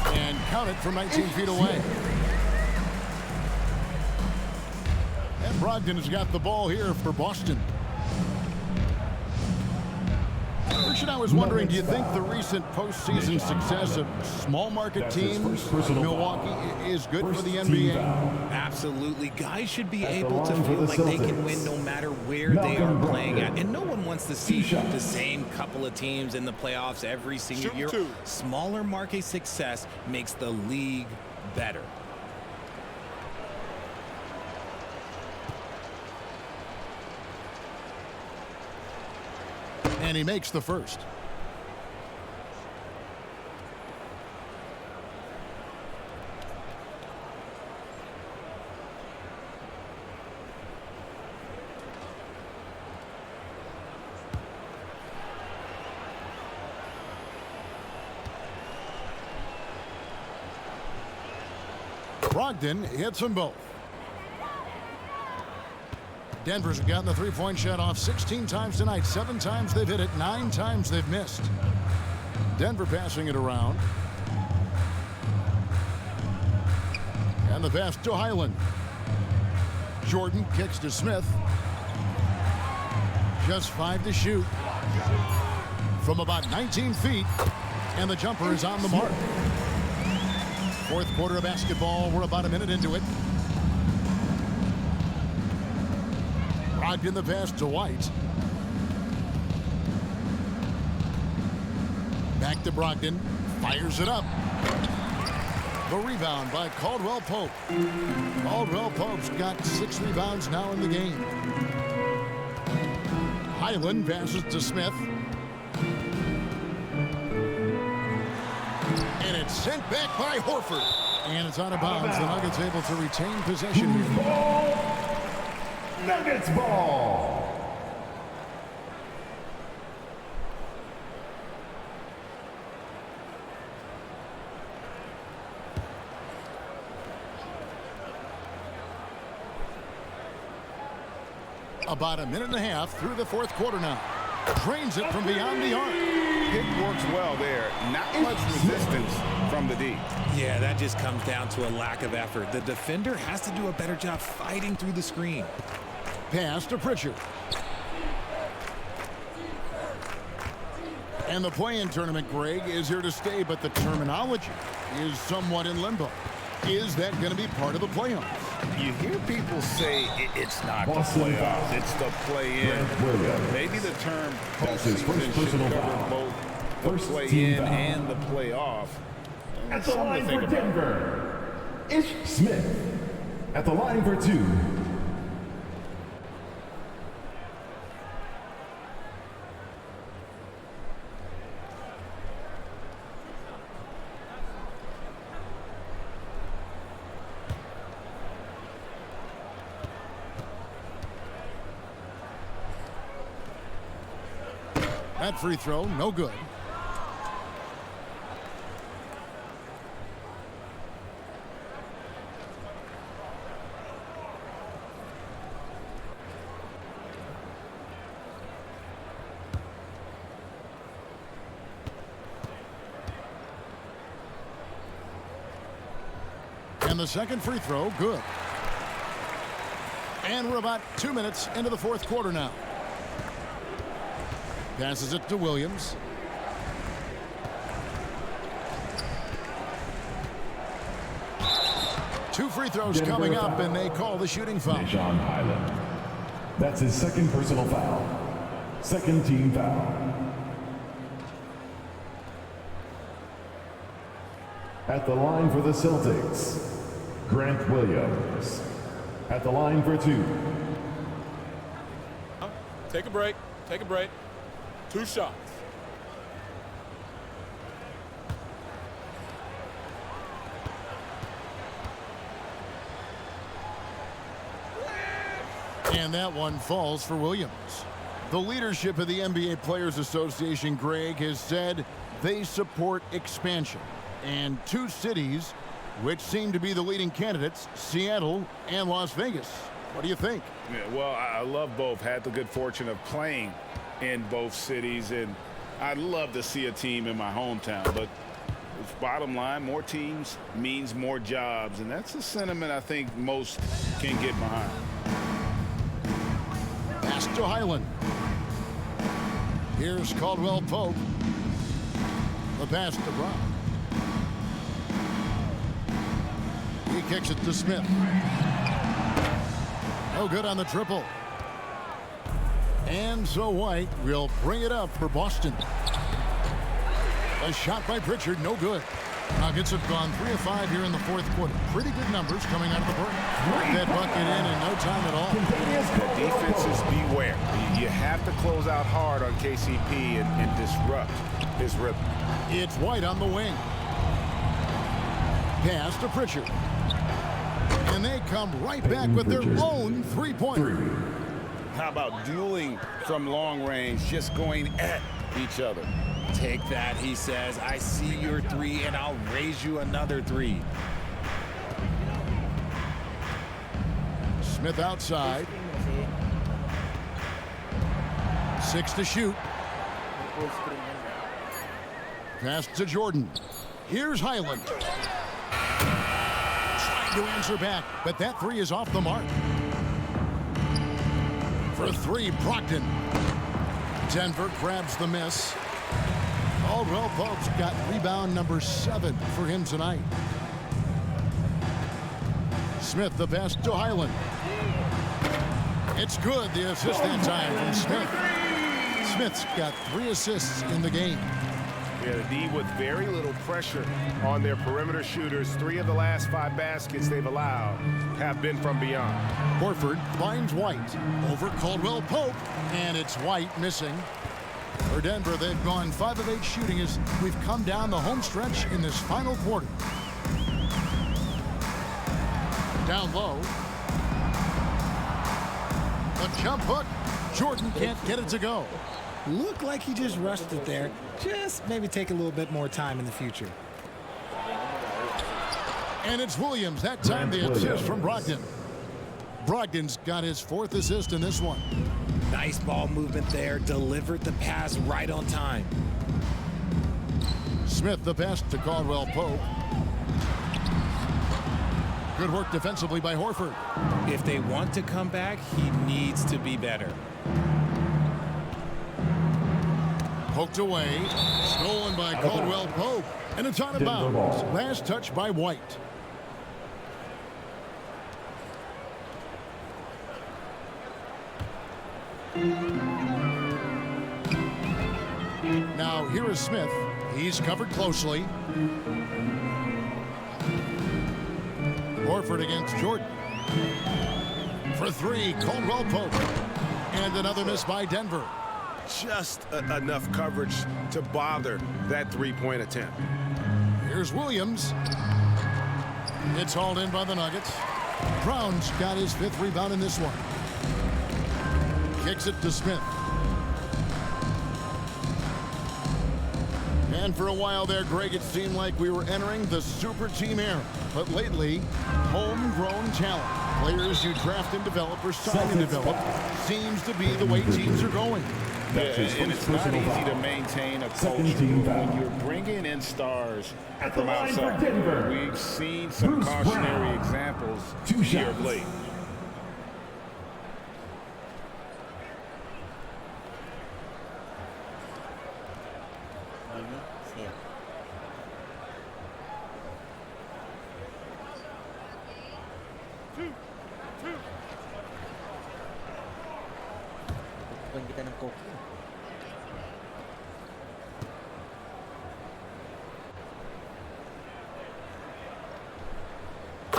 And count it from 19 feet away. And Brogdon has got the ball here for Boston. Richard, I was wondering, do you think the recent postseason success of small market teams, Milwaukee, is good for the NBA? Absolutely. Guys should be able to feel like they can win no matter where they are playing at. And no one wants to see the same couple of teams in the playoffs every single year. Smaller market success makes the league better. And he makes the first. Brogdon hits them both. Denver's gotten the three-point shot off 16 times tonight. 7 times they've hit it. 9 times they've missed. Denver passing it around. And the pass to Highland. Jordan kicks to Smith. Just 5 to shoot. From about 19 feet. And the jumper is on the mark. Fourth quarter of basketball. We're about a minute into it. Brogdon the pass to White. Back to Brogdon. Fires it up. The rebound by Caldwell-Pope. Caldwell-Pope's got 6 rebounds now in the game. Highland passes to Smith. And it's sent back by Horford. And it's out of bounds. The Nuggets able to retain possession here. Nuggets ball. About a minute and a half through the fourth quarter now. Drains it from beyond the arc. Pick works well there. Not much resistance from the D. Yeah, that just comes down to a lack of effort. The defender has to do a better job fighting through the screen. Pass to Pritchard. And the play-in tournament, Greg, is here to stay, but the terminology is somewhat in limbo. Is that going to be part of the playoffs? You hear people say it's not the playoffs, it's the play-in. Maybe the term postseason should cover both the play-in and the playoff. At the line for Denver, Ish Smith. At the line for 2. That free throw, no good. And the second free throw, good. And we're about 2 minutes into the fourth quarter now. Passes it to Williams. Two free throws coming up, and they call the shooting foul. John Highland. That's his second personal foul. Second team foul. At the line for the Celtics, Grant Williams. At the line for 2. Take a break. Take a break. 2 shots. And that one falls for Williams. The leadership of the NBA Players Association, Greg, has said they support expansion. And two cities which seem to be the leading candidates, Seattle and Las Vegas. What do you think? Yeah, well, I love both. Had the good fortune of playing in both cities, and I'd love to see a team in my hometown. But bottom line, more teams means more jobs, and that's a sentiment I think most can get behind. Pass to Highland. Here's Caldwell Pope. The pass to Brown. He kicks it to Smith. No good on the triple. And so White will bring it up for Boston. A shot by Pritchard, no good. Nuggets have gone 3 of 5 here in the fourth quarter. Pretty good numbers coming out of the break. That bucket in no time at all. The defenses beware. You have to close out hard on KCP and disrupt his rhythm. It's White on the wing. Pass to Pritchard. And they come right back with their own three-pointer. How about dueling from long range, just going at each other? Take that, he says. I see your three, and I'll raise you another three. Smith outside. 6 to shoot. Pass to Jordan. Here's Highland. Trying to answer back, but that three is off the mark. For 3, Brogdon. Denver grabs the miss. Caldwell Pope's got rebound number 7 for him tonight. Smith, the pass to Highland. It's good, the assist that time from Smith. Smith's got 3 assists in the game. Yeah, the D with very little pressure on their perimeter shooters. 3 of the last 5 baskets they've allowed have been from beyond. Horford finds White over Caldwell Pope, and it's White missing. For Denver, they've gone 5 of 8 shooting as we've come down the home stretch in this final quarter. Down low. The jump hook. Jordan can't get it to go. Looked like he just rushed it there. Just maybe take a little bit more time in the future. And it's Williams. That time the assist from Brogdon. Brogdon's got his 4th assist in this one. Nice ball movement there. Delivered the pass right on time. Smith, the pass to Caldwell Pope. Good work defensively by Horford. If they want to come back, he needs to be better. Poked away. Stolen by Caldwell Pope. And it's out of bounds. Last touch by White. Now here is Smith. He's covered closely. Horford against Jordan. For 3, Caldwell Pope. And another miss by Denver. Just enough coverage to bother that 3-point attempt. Here's Williams. It's hauled in by the Nuggets. Brown's got his 5th rebound in this one. Kicks it to Smith. And for a while there, Greg, it seemed like we were entering the super team era. But lately, homegrown talent, players you draft and develop or sign and develop, seems to be the way teams are going. Yeah, and it's not easy to maintain a culture when you're bringing in stars from outside. We've seen some cautionary examples here of late.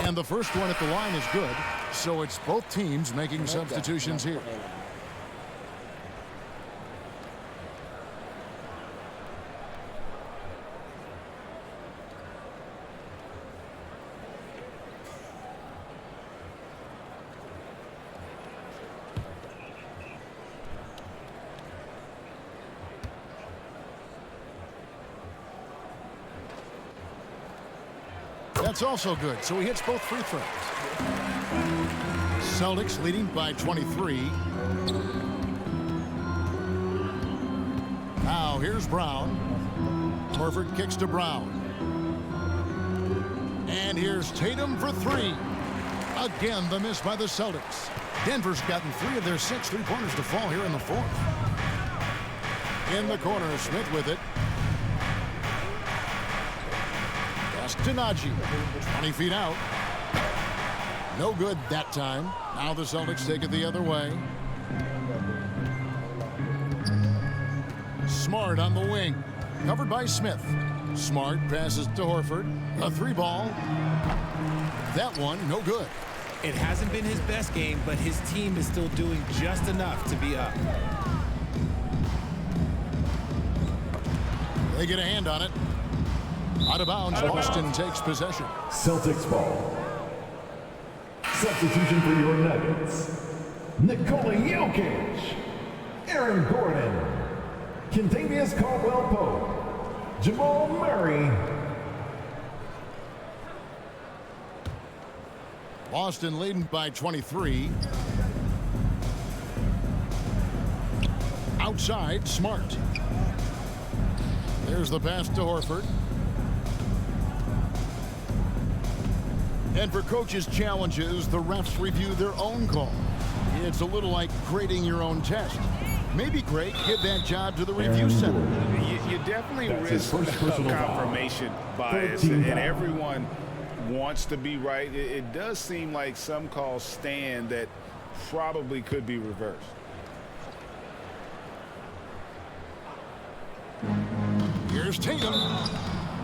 And the first one at the line is good, so it's both teams making substitutions here. That's also good, so he hits both free throws. Celtics leading by 23. Now here's Brown. Horford kicks to Brown. And here's Tatum for three. Again, the miss by the Celtics. Denver's gotten 3 of their 6 3-pointers to fall here in the fourth. In the corner, Smith with it. Pass to Najee. 20 feet out. No good that time. Now the Celtics take it the other way. Smart on the wing. Covered by Smith. Smart passes to Horford. A 3-ball. That one, no good. It hasn't been his best game, but his team is still doing just enough to be up. They get a hand on it. Out of bounds, Boston takes possession. Celtics ball. Substitution for your Nuggets. Nikola Jokic. Aaron Gordon. Kentavious Caldwell-Pope. Jamal Murray. Boston leading by 23. Outside, Smart. There's the pass to Horford. And for coaches' challenges, the refs review their own call. It's a little like grading your own test. Maybe, Greg, give that job to the review center. You definitely risk confirmation bias, and everyone wants to be right. It does seem like some calls stand that probably could be reversed. Here's Tatum.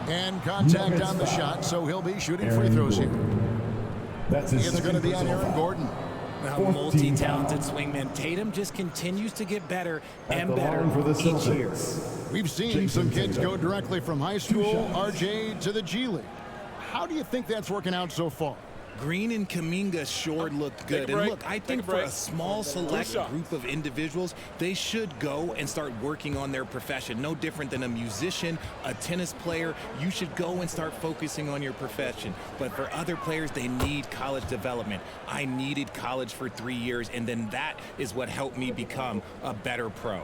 And contact on the shot, so he'll be shooting free throws here. It's going to be on Aaron Gordon. A multi-talented swingman. Tatum just continues to get better and better each year. We've seen some kids go directly from high school, RJ, to the G League. How do you think that's working out so far? Green and Kuminga sure looked good. And look, I think for a small select group of individuals, they should go and start working on their profession. No different than a musician, a tennis player. You should go and start focusing on your profession. But for other players, they need college development. I needed college for 3 years, and then that is what helped me become a better pro.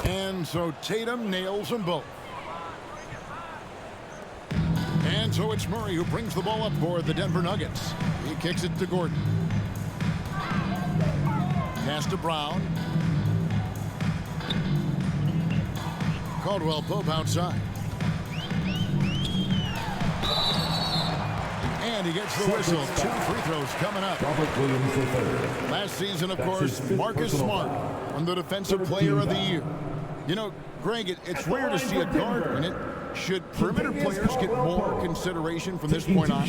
And so Tatum nails them both. And so it's Murray who brings the ball up for the Denver Nuggets. He kicks it to Gordon. Pass to Brown. Caldwell-Pope outside. And he gets the whistle. 2 free throws coming up. Last season, of course, Marcus Smart won the Defensive Player of the Year. You know, Greg, it's rare to see a guard win it. Should perimeter players get more consideration from this point on?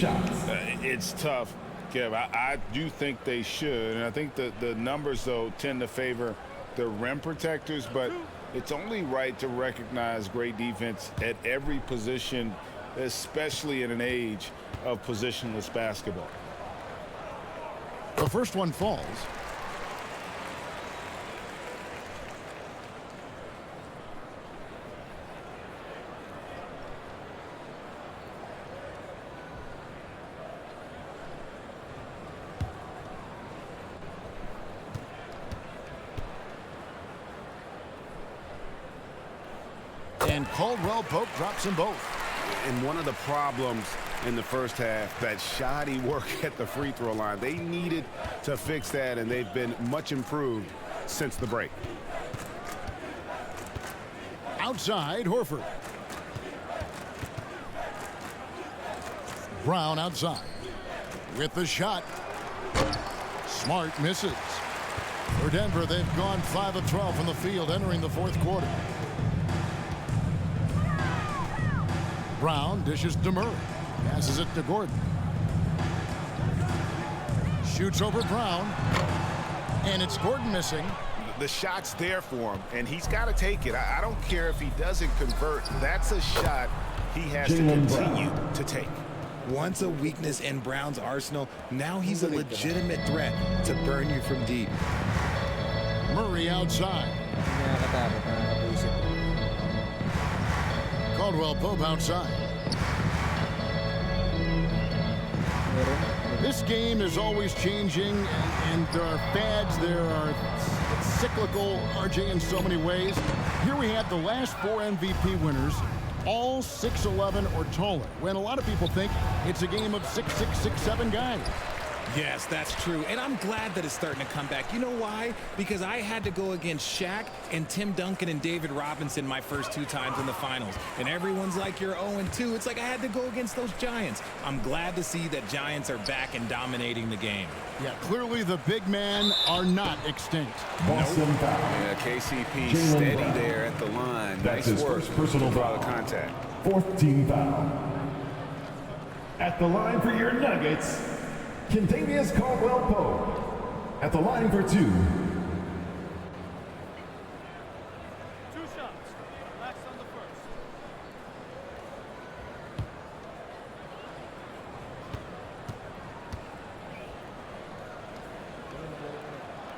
It's tough, Kev. I do think they should. And I think the numbers, though, tend to favor the rim protectors. But it's only right to recognize great defense at every position, especially in an age of positionless basketball. The first one falls. And Caldwell-Pope drops them both. And one of the problems in the first half, that shoddy work at the free throw line. They needed to fix that, and they've been much improved since the break. Outside, Horford. Brown outside. With the shot. Smart misses. For Denver, they've gone 5 of 12 from the field entering the fourth quarter. Brown dishes to Murray. Passes it to Gordon. Shoots over Brown. And it's Gordon missing. The shot's there for him, and he's got to take it. I don't care if he doesn't convert. That's a shot he has to continue to take. Once a weakness in Brown's arsenal, now he's a legitimate threat to burn you from deep. Murray outside. Caldwell Pope outside. This game is always changing, and there are fads, it's cyclical, RJ, in so many ways. Here we have the last 4 MVP winners, all 6'11" or taller, when a lot of people think it's a game of 6'6", 6'7" guys. Yes, that's true, and I'm glad that it's starting to come back. You know why? Because I had to go against Shaq and Tim Duncan and David Robinson my first 2 times in the finals, and everyone's like, you're 0-2. It's like I had to go against those Giants. I'm glad to see that Giants are back and dominating the game. Yeah, clearly the big men are not extinct. Boston foul. Yeah, KCP Jaylen steady Brown. there at the line. That's Nice his work. first personal Draw the foul. contact. 4th team foul. At the line for your Nuggets, Kentavious Caldwell-Pope. At the line for 2. 2 shots. Relax on the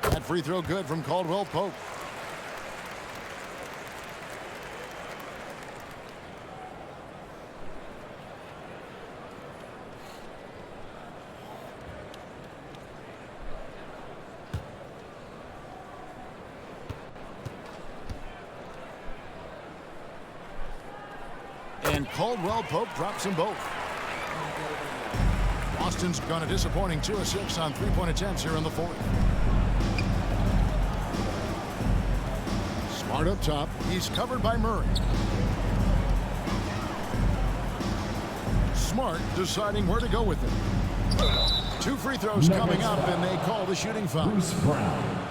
first. That free throw good from Caldwell Pope. And Caldwell Pope drops them both. Boston's gone a disappointing 2 of 6 on 3-point attempts here in the 4th. Smart up top. He's covered by Murray. Smart deciding where to go with it. 2 free throws coming up, and they call the shooting foul. Bruce Brown.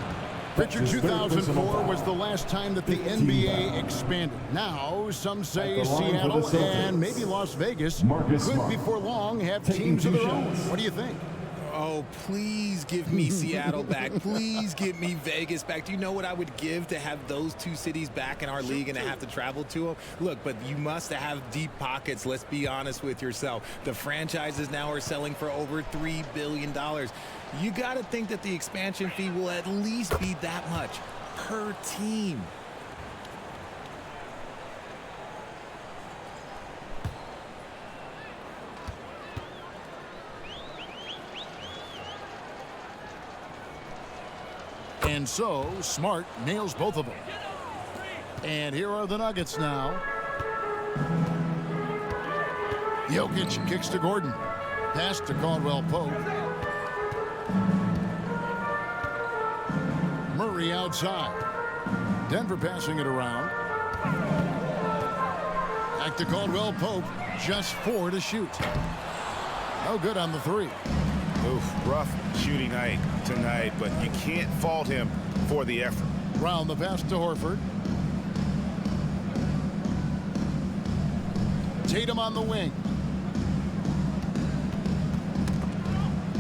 Picture 2004 was the last time that the NBA expanded. Now, some say Seattle and maybe Las Vegas could before long have teams of their own. What do you think? Oh, please give me Seattle back. Please give me Vegas back. Do you know what I would give to have those 2 cities back in our league and to have to travel to them? Look, but you must have deep pockets. Let's be honest with yourself. The franchises now are selling for over $3 billion. You got to think that the expansion fee will at least be that much per team. And so, Smart nails both of them. And here are the Nuggets now. Jokic kicks to Gordon. Pass to Caldwell Pope. Murray outside. Denver passing it around. Back to Caldwell Pope. Just 4 to shoot. No good on the 3. Oof, rough shooting night tonight, but you can't fault him for the effort. Round the pass to Horford. Tatum on the wing.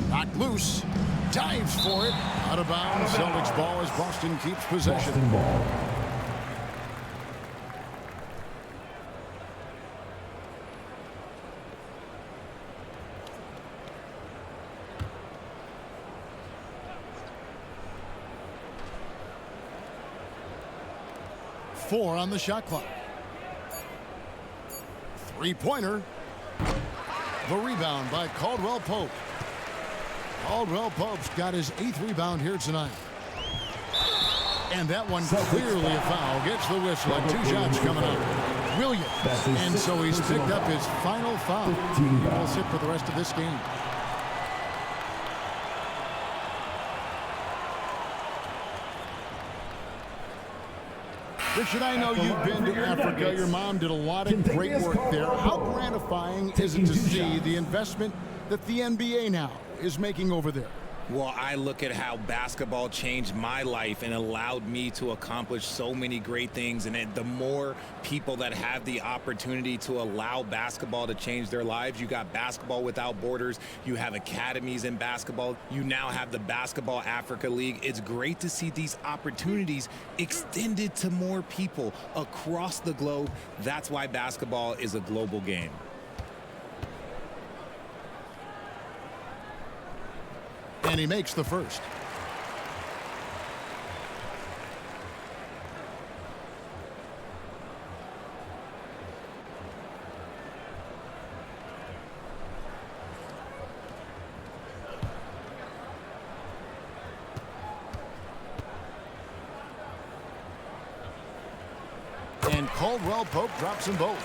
Knocked loose. Dives for it. Out of bounds. Celtics ball as Boston keeps possession. Boston ball. Four on the shot clock. 3-pointer. The rebound by Caldwell Pope. Caldwell Pope's got his 8th rebound here tonight. And that one clearly a foul. Gets the whistle and 2 shots coming up. Williams. And so he's picked up his final foul. He'll sit for the rest of this game. Richard, I know you've been to Africa. Your mom did a lot of great work there. How gratifying is it to see the investment that the NBA now is making over there? Well, I look at how basketball changed my life and allowed me to accomplish so many great things. And the more people that have the opportunity to allow basketball to change their lives, you got Basketball Without Borders, you have academies in basketball, you now have the Basketball Africa League. It's great to see these opportunities extended to more people across the globe. That's why basketball is a global game. And he makes the first. And Caldwell Pope drops them both.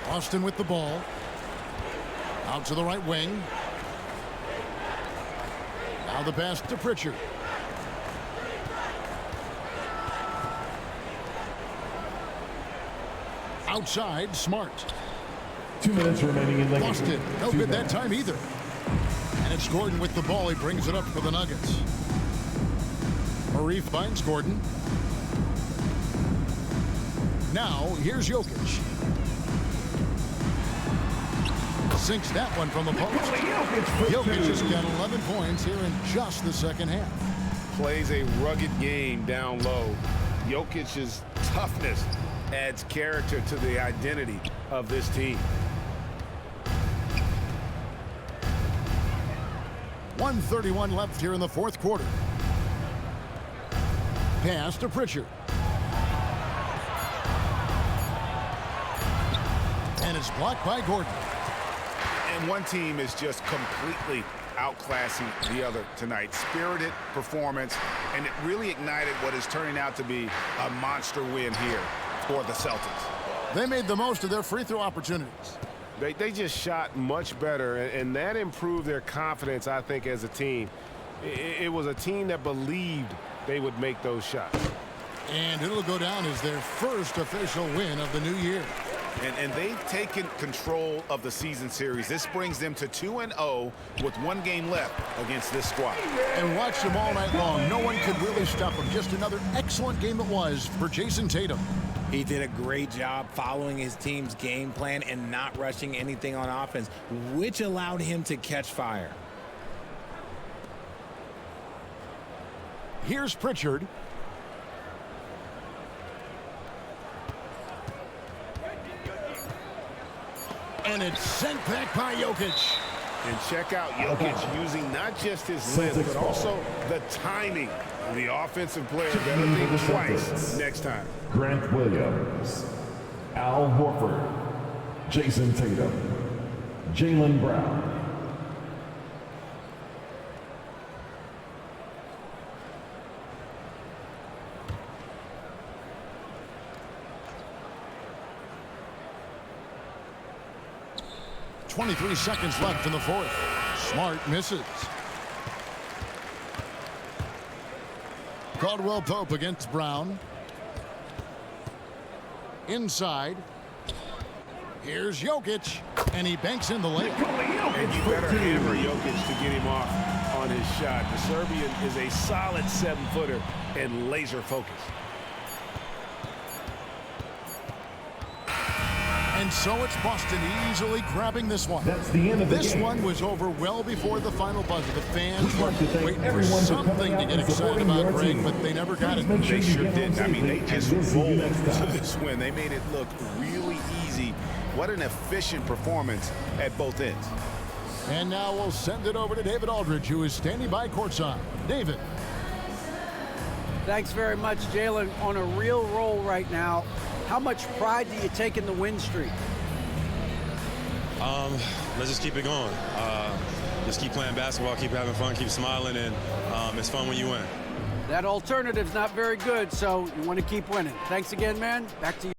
Boston with the ball. Out to the right wing. Now the pass to Pritchard. Outside, Smart. 2 minutes remaining in the Boston, no good that time either. And it's Gordon with the ball. He brings it up for the Nuggets. Murray finds Gordon. Now, here's Jokic. Sinks that one from the post. Jokic has got 11 points here in just the second half. Plays a rugged game down low. Jokic's toughness adds character to the identity of this team. 1:31 left here in the fourth quarter. Pass to Pritchard. And it's blocked by Gordon. And one team is just completely outclassing the other tonight. Spirited performance, and it really ignited what is turning out to be a monster win here for the Celtics. They made the most of their free throw opportunities. They just shot much better, and that improved their confidence, I think, as a team. It was a team that believed they would make those shots. And it'll go down as their first official win of the new year. And they've taken control of the season series. This brings them to 2-0 with 1 game left against this squad. And watch them all night long. No one could really stop them. Just another excellent game it was for Jayson Tatum. He did a great job following his team's game plan and not rushing anything on offense, which allowed him to catch fire. Here's Pritchard. And it's sent back by Jokic. And check out Jokic using not just his length, but also the timing. The offensive player better think twice next time. Grant Williams, Al Horford, Jayson Tatum, Jaylen Brown. .23 seconds left in the fourth. Smart misses. Caldwell Pope against Brown. Inside. Here's Jokic. And he banks in the layup. And you better hammer Jokic to get him off on his shot. The Serbian is a solid 7-footer and laser focused. And so it's Boston easily grabbing this one. That's the end of the This game. one was over well before the final buzzer. The fans were waiting for something to get excited about, Greg, but they never got it. They sure did. I mean, they just rolled to this win. They made it look really easy. What an efficient performance at both ends. And now we'll send it over to David Aldridge, who is standing by courtside. David. Thanks very much, Jaylen. On a real roll right now. How much pride do you take in the win streak? Let's just keep it going. Just keep playing basketball, keep having fun, keep smiling, and it's fun when you win. That alternative's not very good, so you want to keep winning. Thanks again, man. Back to you.